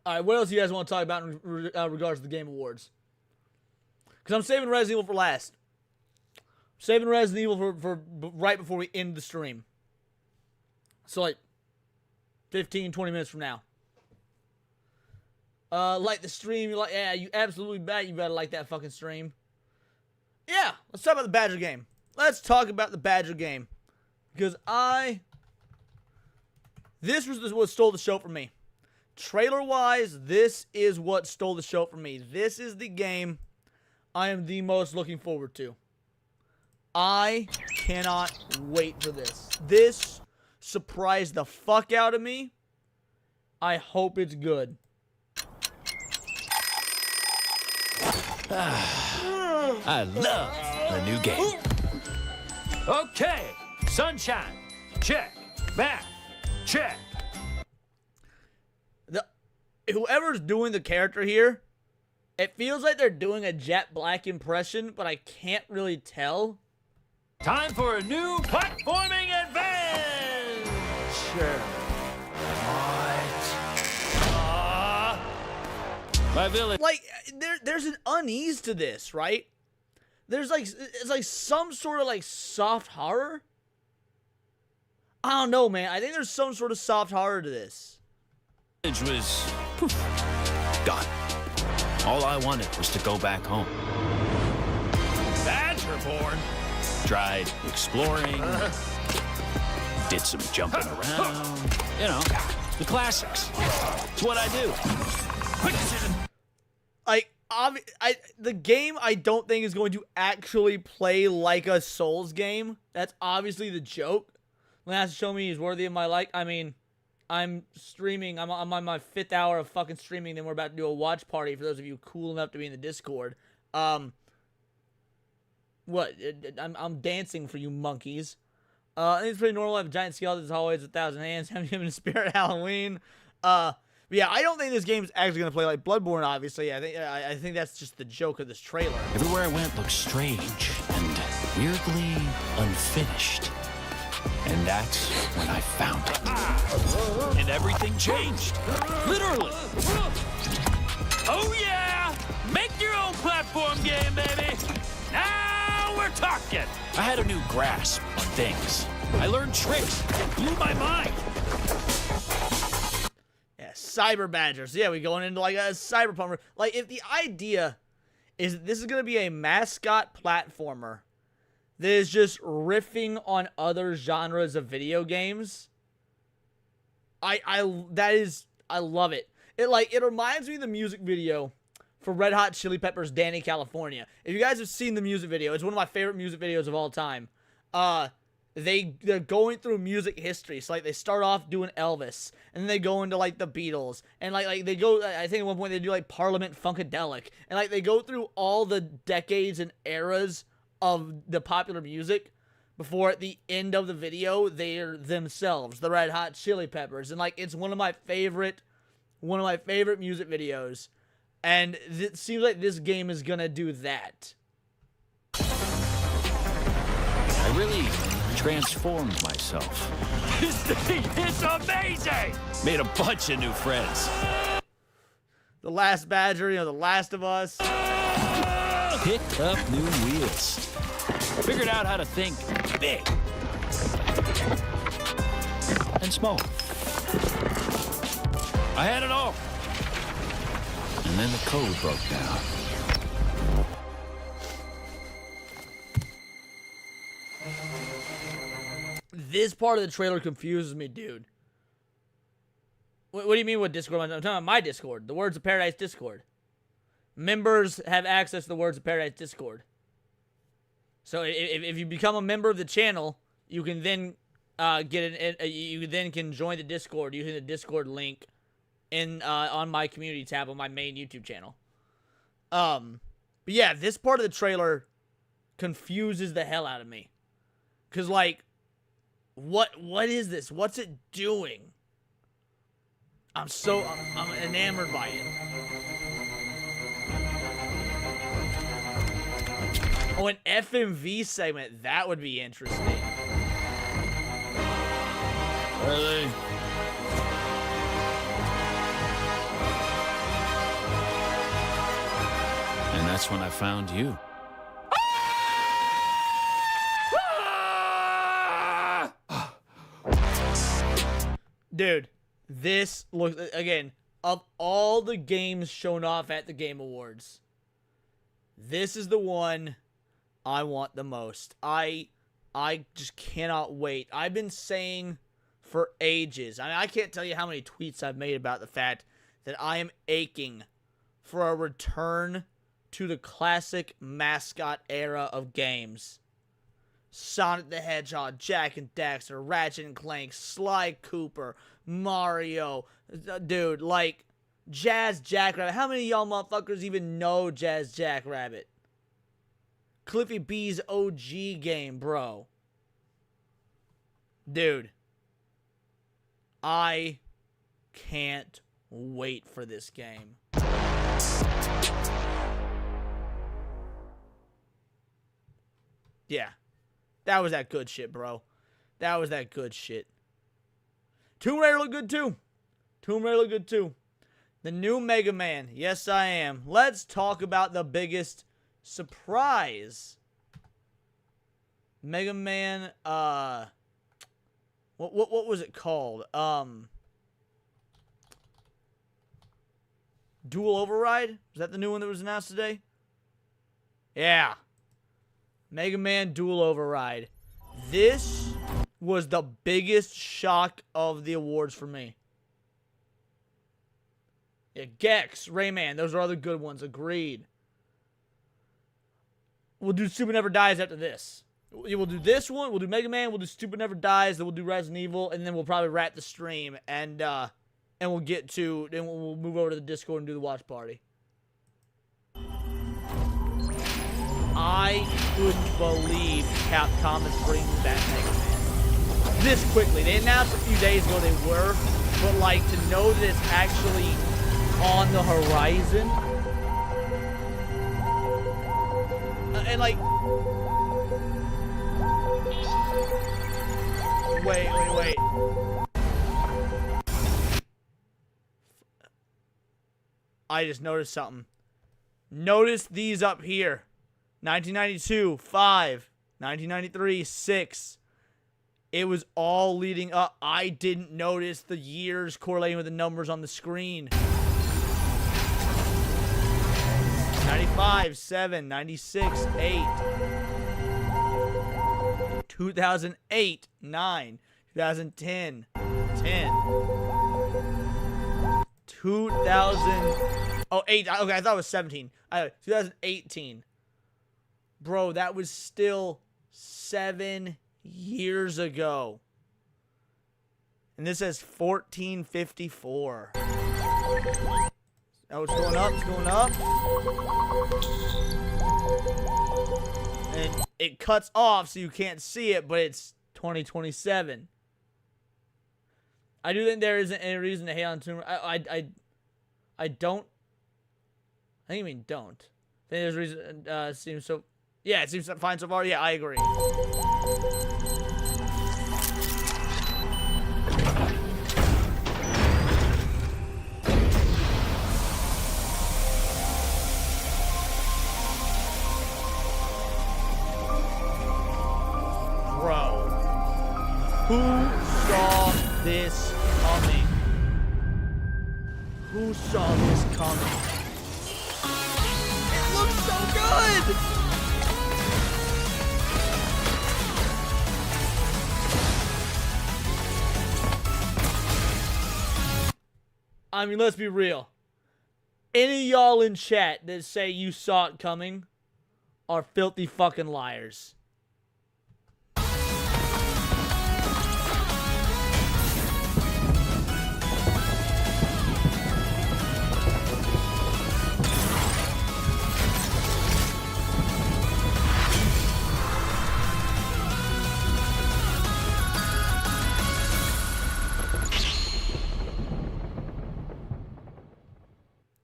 A: Alright, what else do you guys want to talk about in regards to the Game Awards? Because I'm saving Resident Evil for last. I'm saving Resident Evil for right before we end the stream. So, like, 15, 20 minutes from now. Like the stream, you like, yeah, you absolutely bet you better like that fucking stream. Yeah, let's talk about the Badger game. Let's talk about the Badger game. Because this was what stole the show from me. Trailer-wise, this is what stole the show from me. This is the game I am the most looking forward to. I cannot wait for this. This surprised the fuck out of me. I hope it's good.
E: I love the new game. Okay, sunshine, check. Math, check.
A: Whoever's doing the character here, it feels like they're doing a Jet Black impression, but I can't really tell.
E: Time for a new platforming adventure. What? My village.
A: Like, there's an unease to this, right? There's like, it's like some sort of like soft horror. I don't know, man. I think there's some sort of soft horror to this.
E: Was gone. All I wanted was to go back home. Badgerborn. Tried exploring. Did some jumping around. You know, the classics. It's what I do. Quick decision.
A: The game I don't think is going to actually play like a Souls game. That's obviously the joke. Last show me he's worthy of my like. I mean, I'm streaming. I'm on my 5th hour of fucking streaming. Then we're about to do a watch party for those of you cool enough to be in the Discord. What? I'm dancing for you monkeys. I think it's pretty normal. I have a giant skeleton as always with 1,000 hands. Having him in spirit Halloween. Yeah, I don't think this game's actually gonna play like Bloodborne. Obviously, I think that's just the joke of this trailer.
E: Everywhere I went looked strange and weirdly unfinished. And that's when I found it. And everything changed. Literally. Oh yeah! Make your own platform game, baby! Now we're talking! I had a new grasp on things. I learned tricks that blew my mind.
A: Yeah, Cyber Badgers. Yeah, we going into like a cyberpunk. Like, if the idea is that this is gonna be a mascot platformer that is just riffing on other genres of video games, I love it. It reminds me of the music video for Red Hot Chili Peppers' Danny California. If you guys have seen the music video, it's one of my favorite music videos of all time. They're going through music history. So like they start off doing Elvis, and then they go into like the Beatles, and like they go, I think at one point they do like Parliament Funkadelic, and like they go through all the decades and eras of the popular music before at the end of the video they're themselves, the Red Hot Chili Peppers. And like it's one of my favorite music videos, and it seems like this game is gonna do that.
E: I really transformed myself. This thing is amazing! Made a bunch of new friends.
A: The Last Badger, The Last of Us.
E: picked up new wheels. Figured out how to think big and small. I had it all. And then the code broke down.
A: This part of the trailer confuses me, dude. What do you mean with Discord? I'm talking about my Discord, the Words of Paradise Discord. Members have access to the Words of Paradise Discord. So if you become a member of the channel, you can then you then can join the Discord using the Discord link in on my community tab on my main YouTube channel. But yeah, this part of the trailer confuses the hell out of me. Cause like, what is this? What's it doing? I'm enamored by it. Oh, an FMV segment. That would be interesting.
E: Really? And that's when I found you.
A: Dude, this looks, again, of all the games shown off at the Game Awards, this is the one I want the most. I just cannot wait. I've been saying for ages, I can't tell you how many tweets I've made about the fact that I am aching for a return to the classic mascot era of games. Sonic the Hedgehog, Jak and Daxter, Ratchet and Clank, Sly Cooper, Mario, dude, like, Jazz Jackrabbit. How many of y'all motherfuckers even know Jazz Jackrabbit? Cliffy B's OG game, bro. Dude, I can't wait for this game. Yeah. That was that good shit, bro. That was that good shit. Tomb Raider looked good, too. Tomb Raider looked good, too. The new Mega Man. Yes, I am. Let's talk about the biggest surprise. Mega Man, what was it called? Dual Override? Was that the new one that was announced today? Yeah. Mega Man Dual Override. This was the biggest shock of the awards for me. Yeah, Gex, Rayman, those are other good ones. Agreed. We'll do Super Never Dies after this. We'll do this one, we'll do Mega Man, we'll do Stupid Never Dies, then we'll do Resident Evil, and then we'll probably wrap the stream, and we'll get to, then we'll move over to the Discord and do the watch party. I couldn't believe Capcom is bringing back Mega Man this quickly. They announced a few days ago they were, but like, to know that it's actually on the horizon, and like, wait. I just noticed something. Notice these up here. 1992, 5. 1993, 6. It was all leading up. I didn't notice the years correlating with the numbers on the screen. 95, 7. 96, 8. 2008, 9. 2010, 10. 2000. Oh, 8. Okay, I thought it was 17. 2018. Bro, that was still 7 years ago. And this says 1454. Oh, it's going up, it's going up. And it cuts off so you can't see it, but it's 2027. I do think there isn't any reason to hate on Tomb Raider. I don't. I think you mean don't. I think there's a reason. Seems so. Yeah, it seems fine so far. Yeah, I agree. Who saw this coming? It looks so good! I mean, let's be real. Any y'all in chat that say you saw it coming are filthy fucking liars.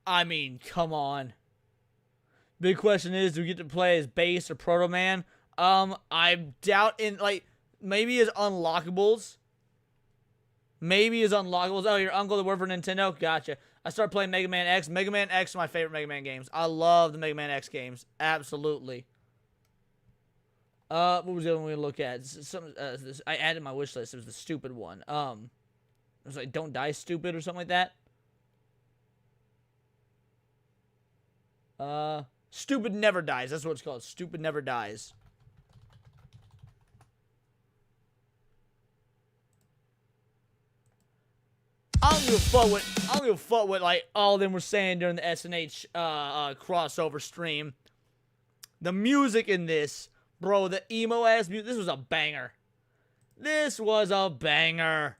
A: I mean, come on. Big question is, do we get to play as Base or Proto Man? I doubt maybe as unlockables. Maybe as unlockables. Oh, your uncle that worked for Nintendo? Gotcha. I started playing Mega Man X. Mega Man X is my favorite Mega Man games. I love the Mega Man X games. Absolutely. What was the other one we look at? I added my wish list. It was the stupid one. It was like Don't Die Stupid or something like that. Stupid Never Dies. That's what it's called. Stupid Never Dies. I don't give a fuck what like all of them were saying during the SNH crossover stream. The music in this, bro, the emo ass music, this was a banger. This was a banger.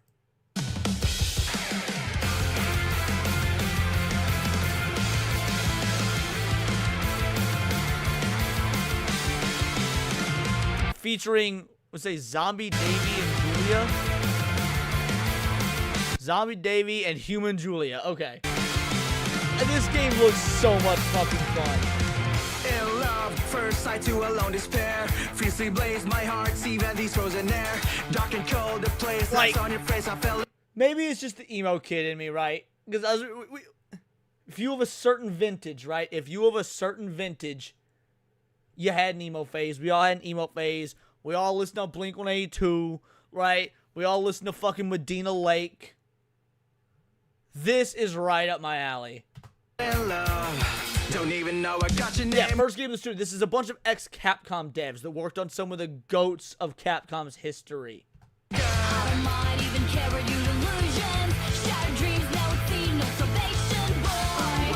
A: Featuring, let's say, Zombie Davy and Julia. Zombie Davy and Human Julia. Okay. And this game looks so much fucking fun.
F: In love, first sight to a lone despair. Fiercely blaze my heart, even these frozen air. Dark and cold, the place that's on your face. I felt.
A: Maybe it's just the emo kid in me, right? Because if you have a certain vintage, right? If you have a certain vintage, you had an emo phase. We all had an emo phase. We all listened to Blink-182, right? We all listened to fucking Medina Lake. This is right up my alley.
F: Don't even know I got your name.
A: Yeah, first game of the studio. This is a bunch of ex-Capcom devs that worked on some of the GOATs of Capcom's history.
G: I don't mind even carrying you illusions. Shattered dreams, no see, no salvation, boy.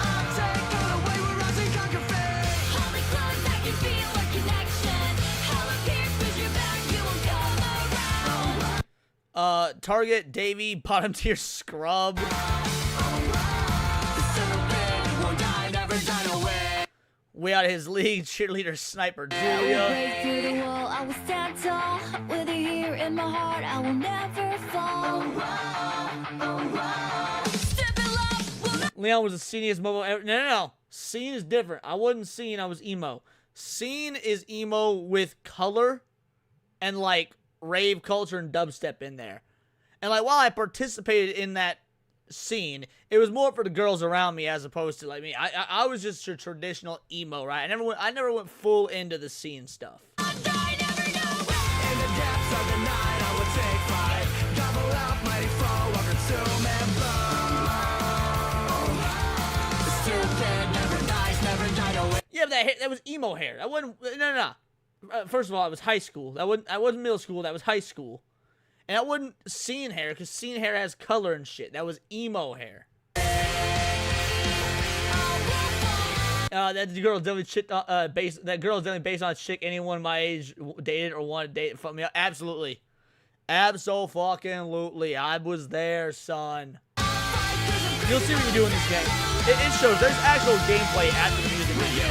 F: I'll take all the way we're rising, conquer fate.
G: Hold it close, I can feel a connection. Hell appears, push your back, you won't come around.
A: Target, Davey, bottom tier scrub. Way out of his league, cheerleader sniper Julia.
G: Break through the wall, I will stand tall. With you here in my heart, I will never fall. Step in love,
A: Leon was the sceniest mobile. No. Scene is different. I wasn't scene, I was emo. Scene is emo with color and like rave culture and dubstep in there. And like while I participated in that scene, it was more for the girls around me as opposed to like me. I was just a traditional emo, right? I never went full into the scene stuff.
F: In the depths of the night, I will take flight. Gobble up, mighty foe, I'll consume and blow. The stupid never dies, never died away.
A: Yeah, but that was emo hair. That wasn't. No. First of all, it was high school. I wasn't middle school. That was high school. And that wasn't scene hair, because scene hair has color and shit. That was emo hair. That girl is definitely that girl is definitely based on a chick anyone my age dated or wanted to date. Fuck me up. Absolutely. Absolutely. I was there, son. You'll see what you do in this game. It shows. There's actual gameplay at the music video.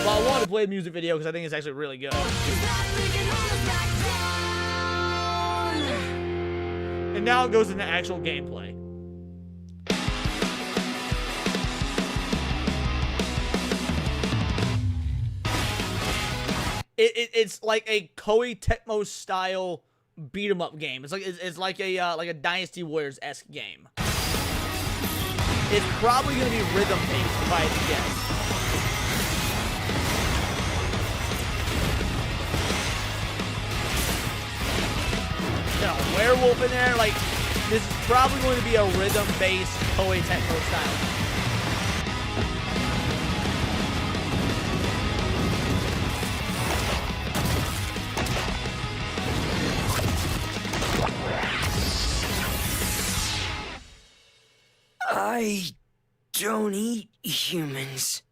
A: But I wanted to play the music video because I think it's actually really good. And now it goes into actual gameplay. It's like a Koei Tecmo style beat 'em up game. It's like a Dynasty Warriors-esque game. It's probably gonna be rhythm based if I had to guess. Got a werewolf in there, like This is probably going to be a rhythm-based Koei Tecmo style.
H: I don't eat humans.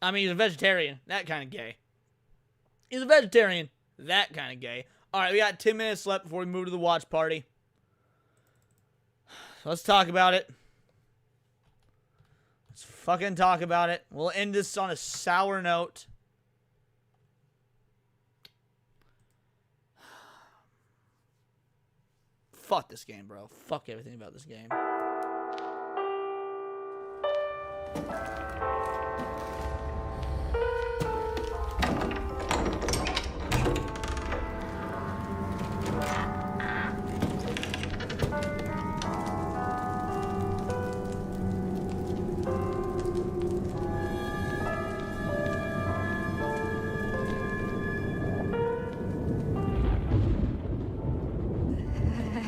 A: I mean, he's a vegetarian. That kind of gay. He's a vegetarian. That kind of gay. All right, we got 10 minutes left before we move to the watch party. Let's talk about it. Let's fucking talk about it. We'll end this on a sour note. Fuck this game, bro. Fuck everything about this game.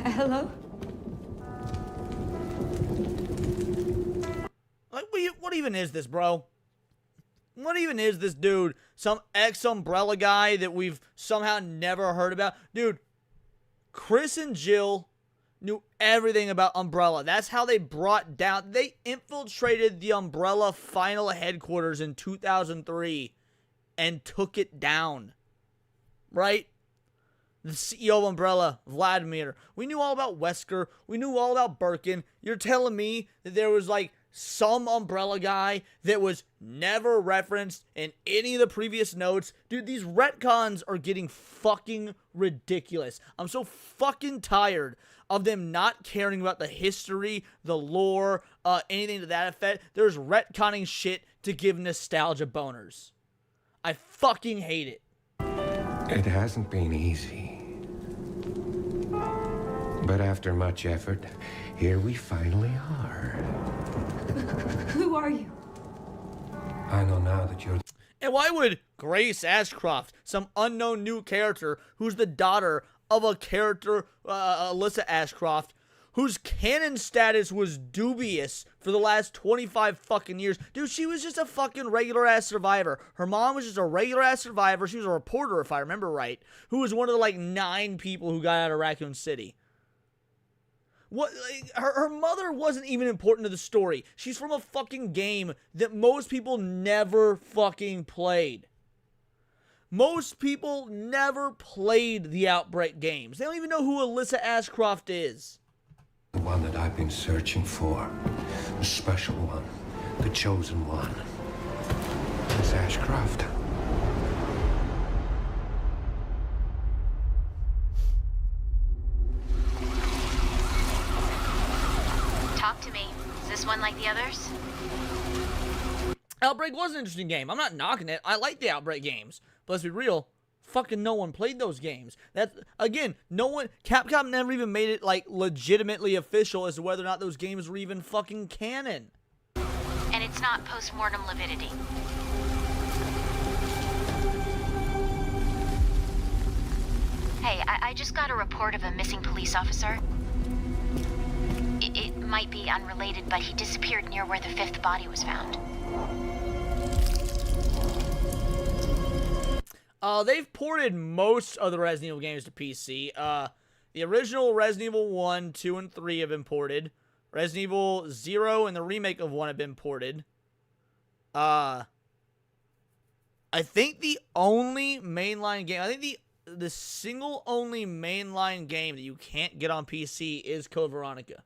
I: Hello?
A: Like, what even is this, bro? What even is this dude? Some ex-Umbrella guy that we've somehow never heard about? Dude, Chris and Jill knew everything about Umbrella. That's how they brought down... They infiltrated the Umbrella final headquarters in 2003 and took it down. Right? The CEO of Umbrella, Vladimir. We knew all about Wesker. We knew all about Birkin. You're telling me that there was, like, some Umbrella guy that was never referenced in any of the previous notes? Dude, these retcons are getting fucking ridiculous. I'm so fucking tired of them not caring about the history, the lore, anything to that effect. There's retconning shit to give nostalgia boners. I fucking hate it.
B: It hasn't been easy. But after much effort, here we finally are.
I: Who are you?
B: I know now that you're...
A: And why would Grace Ashcroft, some unknown new character who's the daughter of a character, Alyssa Ashcroft, whose canon status was dubious for the last 25 fucking years. Dude, she was just a fucking regular-ass survivor. Her mom was just a regular-ass survivor. She was a reporter, if I remember right, who was one of the, like, 9 people who got out of Raccoon City. What? Like, her mother wasn't even important to the story. She's from a fucking game that most people never fucking played. Most people never played the Outbreak games. They don't even know who Alyssa Ashcroft is.
B: the one that I've been searching for. The special one. The chosen one. Miss Ashcroft.
D: Talk to me. Is this one like the others?
A: Outbreak was an interesting game. I'm not knocking it. I like the Outbreak games. But let's be real, fucking no one played those games. That's, again, no one, Capcom never even made it, like, legitimately official as to whether or not those games were even fucking canon.
D: And it's not post-mortem lividity. Hey, I just got a report of a missing police officer. It might be unrelated, but he disappeared near where the 5th body was found.
A: They've ported most of the Resident Evil games to PC. The original Resident Evil 1, 2, and 3 have been ported. Resident Evil 0 and the remake of 1 have been ported. I think the only mainline game, I think the single only mainline game that you can't get on PC is Code Veronica.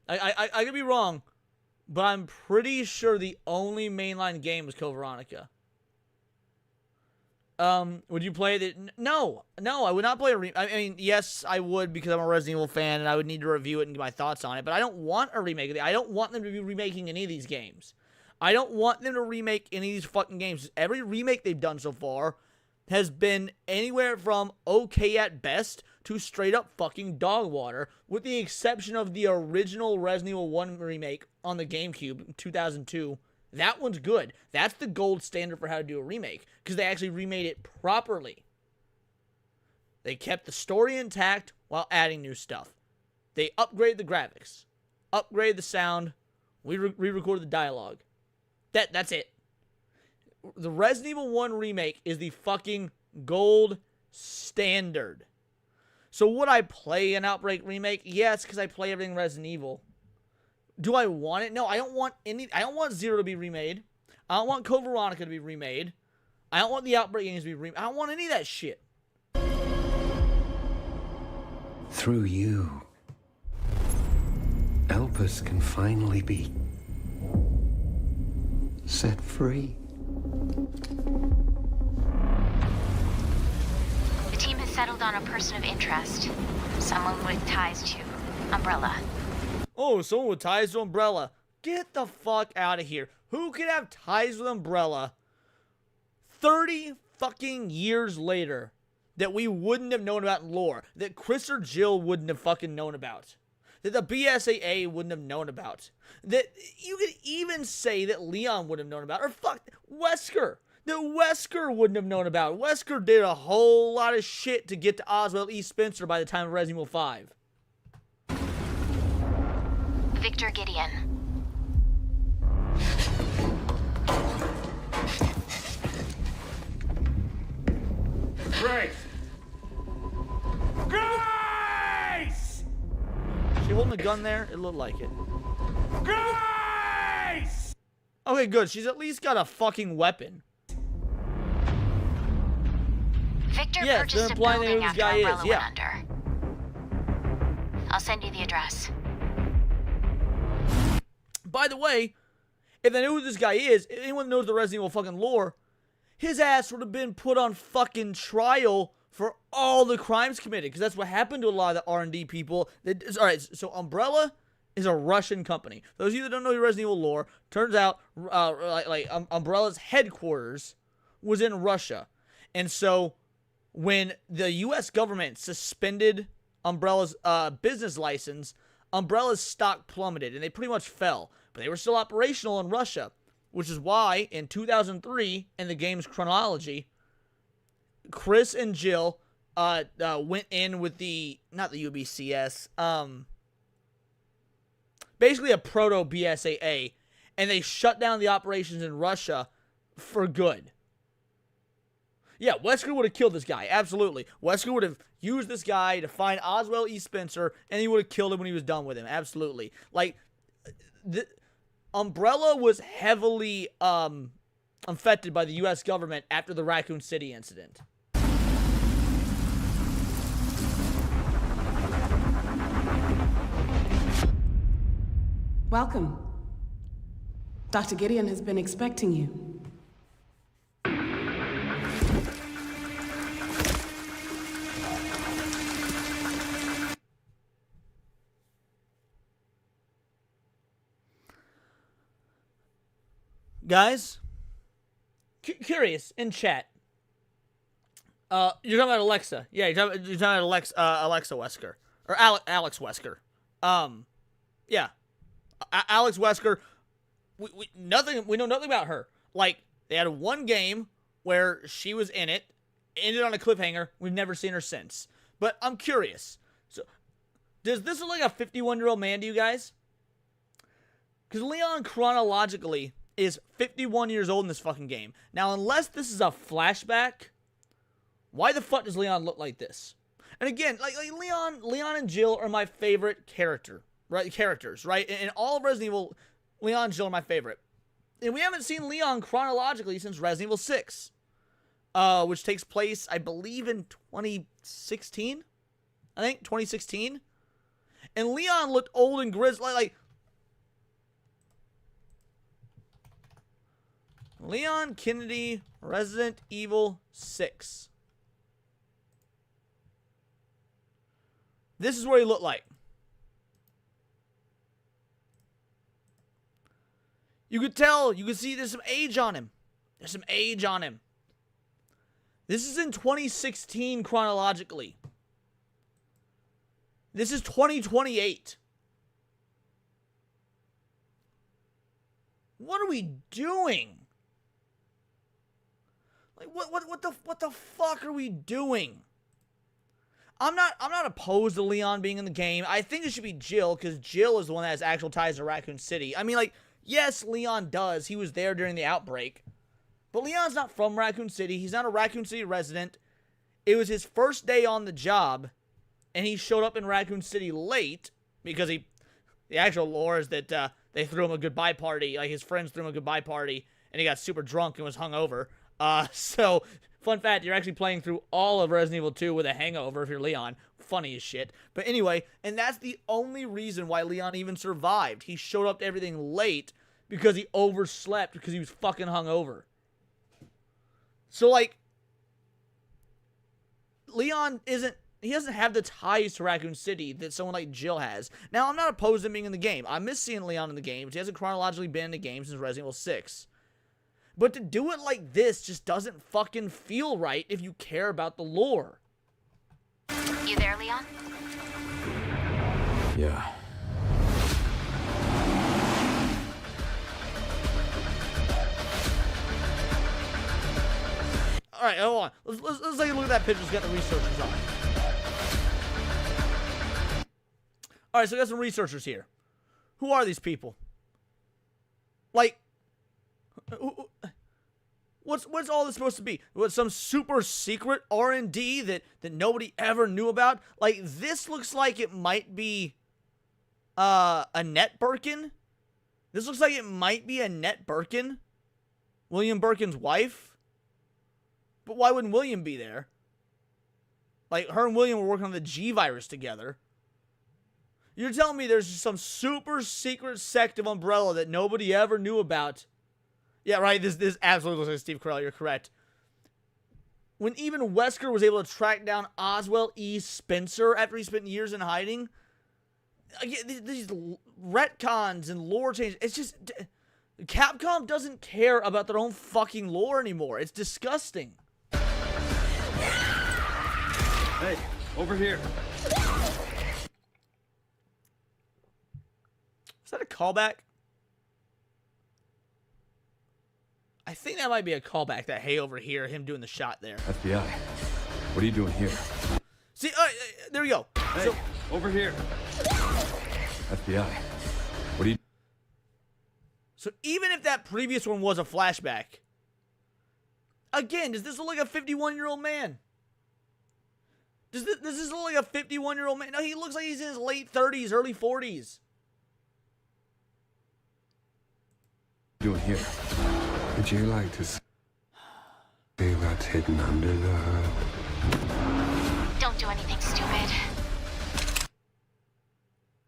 A: I could be wrong, but I'm pretty sure the only mainline game was Code Veronica. Would you play it? No, I would not play a remake. I mean, yes, I would because I'm a Resident Evil fan and I would need to review it and get my thoughts on it, but I don't want a remake of it. I don't want them to be remaking any of these games. I don't want them to remake any of these fucking games. Every remake they've done so far has been anywhere from okay at best to straight up fucking dog water, with the exception of the original Resident Evil 1 remake on the GameCube in 2002. That one's good. That's the gold standard for how to do a remake, because they actually remade it properly. They kept the story intact while adding new stuff. They upgrade the graphics, upgrade the sound, we re-recorded the dialogue. That's it. The Resident Evil 1 remake is the fucking gold standard. So would I play an Outbreak remake? Yes, because I play everything Resident Evil. Do I want it? No, I don't want Zero to be remade. I don't want Code Veronica to be remade. I don't want the Outbreak games to be remade. I don't want any of that shit.
B: Through you, Elpis can finally be set free.
J: The team has settled on a person of interest. Someone with ties to Umbrella.
A: Oh, someone with ties to Umbrella. Get the fuck out of here. Who could have ties with Umbrella 30 fucking years later that we wouldn't have known about in lore? That Chris or Jill wouldn't have fucking known about? That the BSAA wouldn't have known about? That you could even say that Leon would have known about? Or fuck, Wesker. That Wesker wouldn't have known about. Wesker did a whole lot of shit to get to Oswald E. Spencer by the time of Resident Evil 5.
J: Victor Gideon.
F: Grace! Grace!
A: She holding a gun there? It looked like it.
F: Grace!
A: Okay, good. She's at least got a fucking weapon.
J: Victor
A: Yes,
J: purchased
A: they're
J: a
A: implying they know
J: building
A: who this
J: after
A: guy
J: Umbrella
A: is, yeah.
J: went under. I'll send you the address.
A: By the way, if they know who this guy is, if anyone knows the Resident Evil fucking lore, his ass would have been put on fucking trial for all the crimes committed, because that's what happened to a lot of the R&D people. Alright, so Umbrella is a Russian company. Those of you that don't know your Resident Evil lore, turns out Umbrella's headquarters was in Russia. And so when the US government suspended Umbrella's business license, Umbrella's stock plummeted and they pretty much fell. But they were still operational in Russia, which is why in 2003, in the game's chronology, Chris and Jill went in with not the UBCS, basically a proto-BSAA, and they shut down the operations in Russia for good. Yeah, Wesker would have killed this guy, absolutely. Wesker would have used this guy to find Oswald E. Spencer, and he would have killed him when he was done with him, absolutely. Like, Umbrella was heavily affected by the U.S. government after the Raccoon City incident.
K: Welcome. Dr. Gideon has been expecting you.
A: Guys, curious in chat. You're talking about Alexa. Yeah, you're talking about Alexa Wesker or Alex Wesker. Yeah, Alex Wesker. We know nothing about her. Like, they had one game where she was in it, ended on a cliffhanger. We've never seen her since. But I'm curious. So, does this look like a 51-year-old man to you guys? Because Leon chronologically is 51 years old in this fucking game. Now, unless this is a flashback, why the fuck does Leon look like this? And again, like Leon and Jill are my favorite characters, right? In all of Resident Evil, Leon and Jill are my favorite. And we haven't seen Leon chronologically since Resident Evil 6, which takes place, I believe, in 2016. I think 2016. And Leon looked old and grizzly, like Leon Kennedy, Resident Evil 6. This is what he looked like. You could tell, you could see there's some age on him. There's some age on him. This is in 2016 chronologically. This is 2028. What are we doing? Like, what the fuck are we doing? I'm not opposed to Leon being in the game. I think it should be Jill, because Jill is the one that has actual ties to Raccoon City. I mean, like, yes, Leon does. He was there during the outbreak. But Leon's not from Raccoon City. He's not a Raccoon City resident. It was his first day on the job, and he showed up in Raccoon City late because the actual lore is that they threw him a goodbye party. Like, his friends threw him a goodbye party, and he got super drunk and was hungover. So, fun fact, you're actually playing through all of Resident Evil 2 with a hangover if you're Leon. Funny as shit. But anyway, and that's the only reason why Leon even survived. He showed up to everything late because he overslept because he was fucking hungover. So, like, Leon he doesn't have the ties to Raccoon City that someone like Jill has. Now, I'm not opposed to him being in the game. I miss seeing Leon in the game. He hasn't chronologically been in the game since Resident Evil 6. But to do it like this just doesn't fucking feel right if you care about the lore.
J: You there, Leon?
B: Yeah.
A: Alright, hold on. Let's take a look at that picture. Let's get the researchers on. Alright, so we got some researchers here. Who are these people? Like, what's all this supposed to be? What, some super secret R&D that nobody ever knew about? Like, this looks like it might be Annette Birkin. This looks like it might be Annette Birkin, William Birkin's wife. But why wouldn't William be there? Like, her and William were working on the G virus together. You're telling me there's just some super secret sect of Umbrella that nobody ever knew about? Yeah, right, this absolutely looks like Steve Carell, you're correct. When even Wesker was able to track down Oswell E. Spencer after he spent years in hiding, these retcons and lore changes, it's just... Capcom doesn't care about their own fucking lore anymore. It's disgusting.
L: Hey, over here.
A: Is that a callback? I think that might be a callback, that hey over here, him doing the shot there.
B: FBI, what are you doing here?
A: See, there we go.
L: Hey, so, over here.
B: FBI, what are you...
A: So even if that previous one was a flashback, again, does this look like a 51-year-old man? Does this look like a 51-year-old man? No, he looks like he's in his late 30s, early 40s.
B: Doing here? Would you like to see what's hidden under the hood?
J: Don't do anything stupid.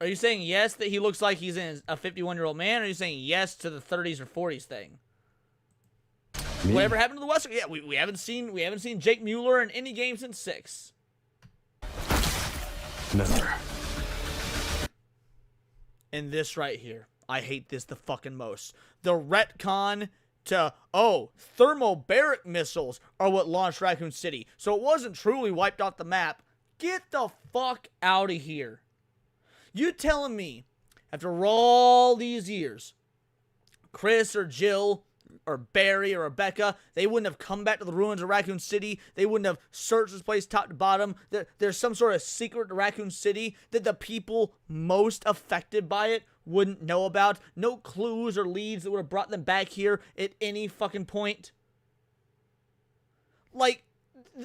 A: Are you saying yes that he looks like he's in a 51-year-old man, or are you saying yes to the 30s or 40s thing? Me? Whatever happened to the Western? Yeah, we haven't seen Jake Mueller in any game since 6.
B: Never.
A: And this right here, I hate this the fucking most. The retcon to, oh, thermobaric missiles are what launched Raccoon City, so it wasn't truly wiped off the map. Get the fuck out of here. You telling me, after all these years, Chris or Jill or Barry or Rebecca, they wouldn't have come back to the ruins of Raccoon City? They wouldn't have searched this place top to bottom? There's some sort of secret to Raccoon City that the people most affected by it wouldn't know about? No clues or leads that would have brought them back here at any fucking point? Like,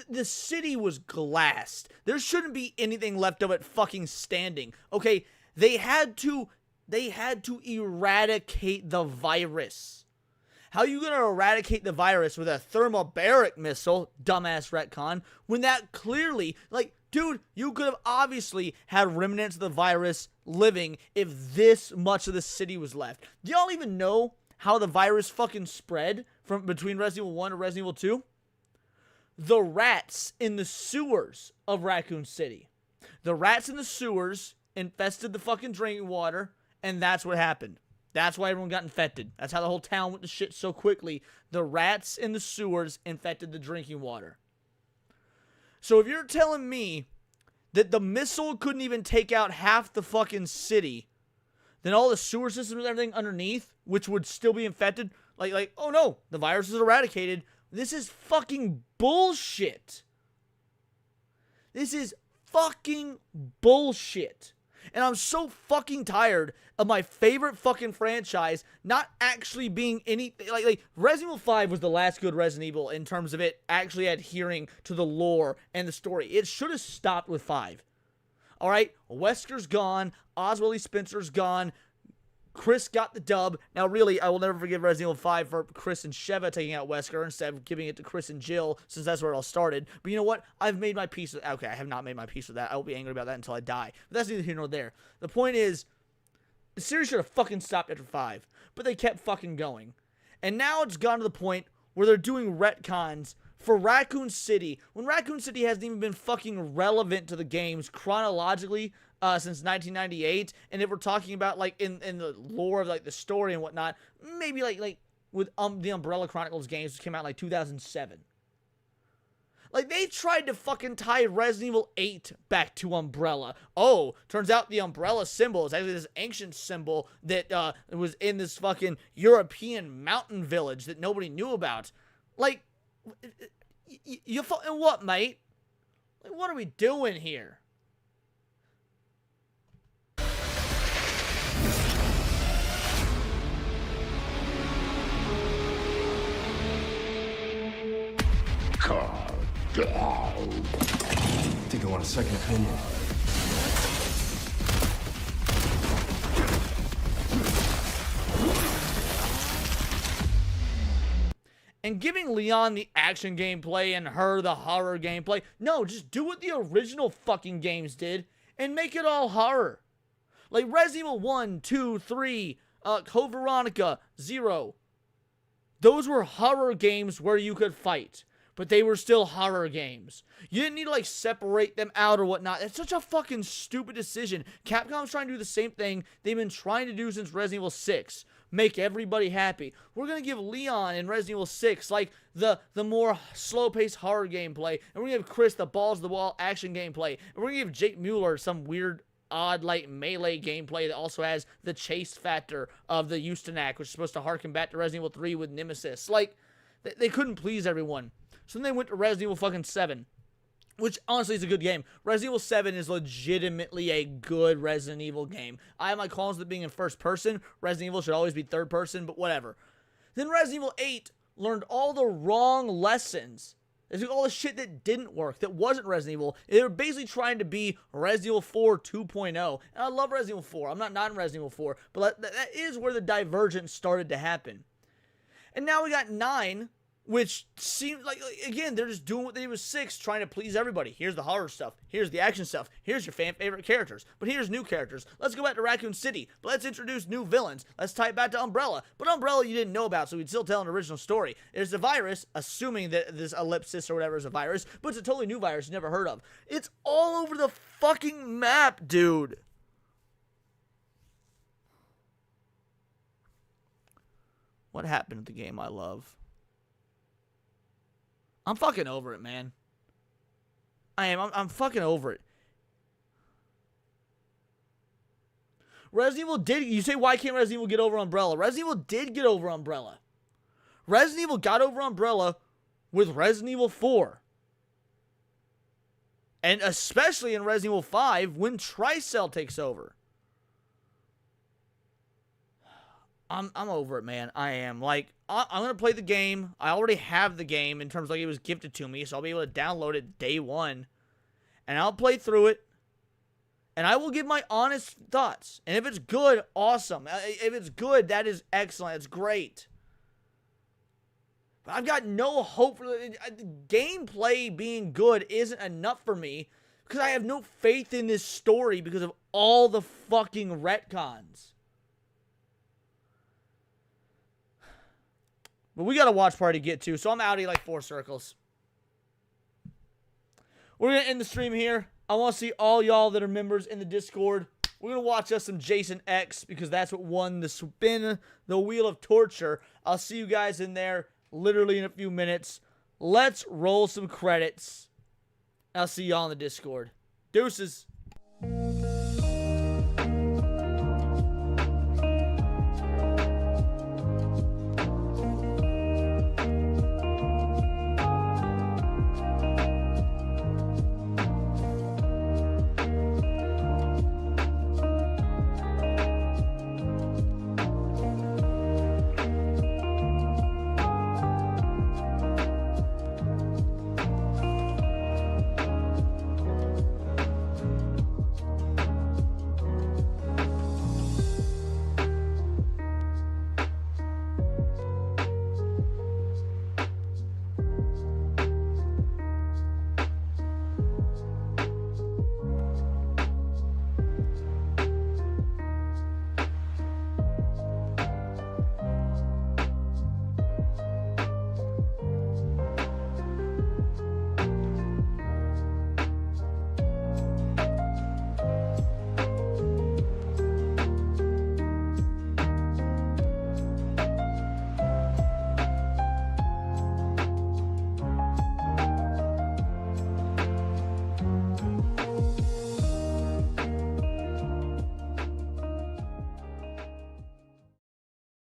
A: the city was glassed. There shouldn't be anything left of it fucking standing. Okay, they had to eradicate the virus. How are you gonna eradicate the virus with a thermobaric missile, dumbass retcon, when that clearly, like, dude, you could have obviously had remnants of the virus living if this much of the city was left. Do y'all even know how the virus fucking spread from between Resident Evil 1 and Resident Evil 2? The rats in the sewers of Raccoon City. The rats in the sewers infested the fucking drinking water, and that's what happened. That's why everyone got infected. That's how the whole town went to shit so quickly. The rats in the sewers infected the drinking water. So if you're telling me that the missile couldn't even take out half the fucking city, then all the sewer systems and everything underneath, which would still be infected, like, oh no, the virus is eradicated. This is fucking bullshit. This is fucking bullshit. And I'm so fucking tired of my favorite fucking franchise not actually being anything. Like Resident Evil 5 was the last good Resident Evil in terms of it actually adhering to the lore and the story. It should have stopped with 5. Alright? Wesker's gone. Oswald Spencer's gone. Chris got the dub. Now, really, I will never forgive Resident Evil 5 for Chris and Sheva taking out Wesker instead of giving it to Chris and Jill, since that's where it all started. But you know what? I've made my peace with... Okay, I have not made my peace with that. I will be angry about that until I die. But that's neither here nor there. The point is, the series should have fucking stopped after 5. But they kept fucking going. And now it's gone to the point where they're doing retcons for Raccoon City, when Raccoon City hasn't even been fucking relevant to the games chronologically since 1998, and if we're talking about, like, in the lore of, like, the story and whatnot, maybe, like with the Umbrella Chronicles games, which came out in, like, 2007. Like, they tried to fucking tie Resident Evil 8 back to Umbrella. Oh, turns out the Umbrella symbol is actually this ancient symbol that was in this fucking European mountain village that nobody knew about. Like, you fucking what, mate? Like, what are we doing here?
M: Think I want a second opinion.
A: And giving Leon the action gameplay and her the horror gameplay. No, just do what the original fucking games did and make it all horror. Like Resident Evil 1, 2, 3, Code Veronica, 0. Those were horror games where you could fight, but they were still horror games. You didn't need to, like, separate them out or whatnot. It's such a fucking stupid decision. Capcom's trying to do the same thing they've been trying to do since Resident Evil 6. Make everybody happy. We're going to give Leon in Resident Evil 6, like, the more slow-paced horror gameplay. And we're going to give Chris the balls-to-the-wall action gameplay. And we're going to give Jake Mueller some weird, odd, like, melee gameplay that also has the chase factor of the Houston Act, which is supposed to harken back to Resident Evil 3 with Nemesis. Like, they couldn't please everyone. So then they went to Resident Evil fucking 7, which honestly is a good game. Resident Evil 7 is legitimately a good Resident Evil game. I have my qualms with it being in first person. Resident Evil should always be third person, but whatever. Then Resident Evil 8 learned all the wrong lessons. They took all the shit that didn't work, that wasn't Resident Evil. They were basically trying to be Resident Evil 4 2.0. And I love Resident Evil 4. I'm not in Resident Evil 4. But that is where the divergence started to happen. And now we got 9, which seems like, again, they're just doing what they did with 6, trying to please everybody. Here's the horror stuff. Here's the action stuff. Here's your favorite characters. But here's new characters. Let's go back to Raccoon City. But let's introduce new villains. Let's tie it back to Umbrella. But Umbrella you didn't know about, so we'd still tell an original story. There's a virus, assuming that this ellipsis or whatever is a virus, but it's a totally new virus you never heard of. It's all over the fucking map, dude. What happened to the game I love? I'm fucking over it, man. I am. I'm fucking over it. Resident Evil did... You say, why can't Resident Evil get over Umbrella? Resident Evil did get over Umbrella. Resident Evil got over Umbrella with Resident Evil 4. And especially in Resident Evil 5 when Tricell takes over. I'm over it, man. I am. Like, I'm going to play the game. I already have the game in terms of, like, it was gifted to me, so I'll be able to download it day 1. And I'll play through it. And I will give my honest thoughts. And if it's good, awesome. If it's good, that is excellent. It's great. But I've got no hope for the gameplay being good isn't enough for me because I have no faith in this story because of all the fucking retcons. But we got a watch party to get to, so I'm out of here like 4 circles. We're going to end the stream here. I want to see all y'all that are members in the Discord. We're going to watch us some Jason X because that's what won the spin the wheel of torture. I'll see you guys in there literally in a few minutes. Let's roll some credits. I'll see y'all in the Discord. Deuces.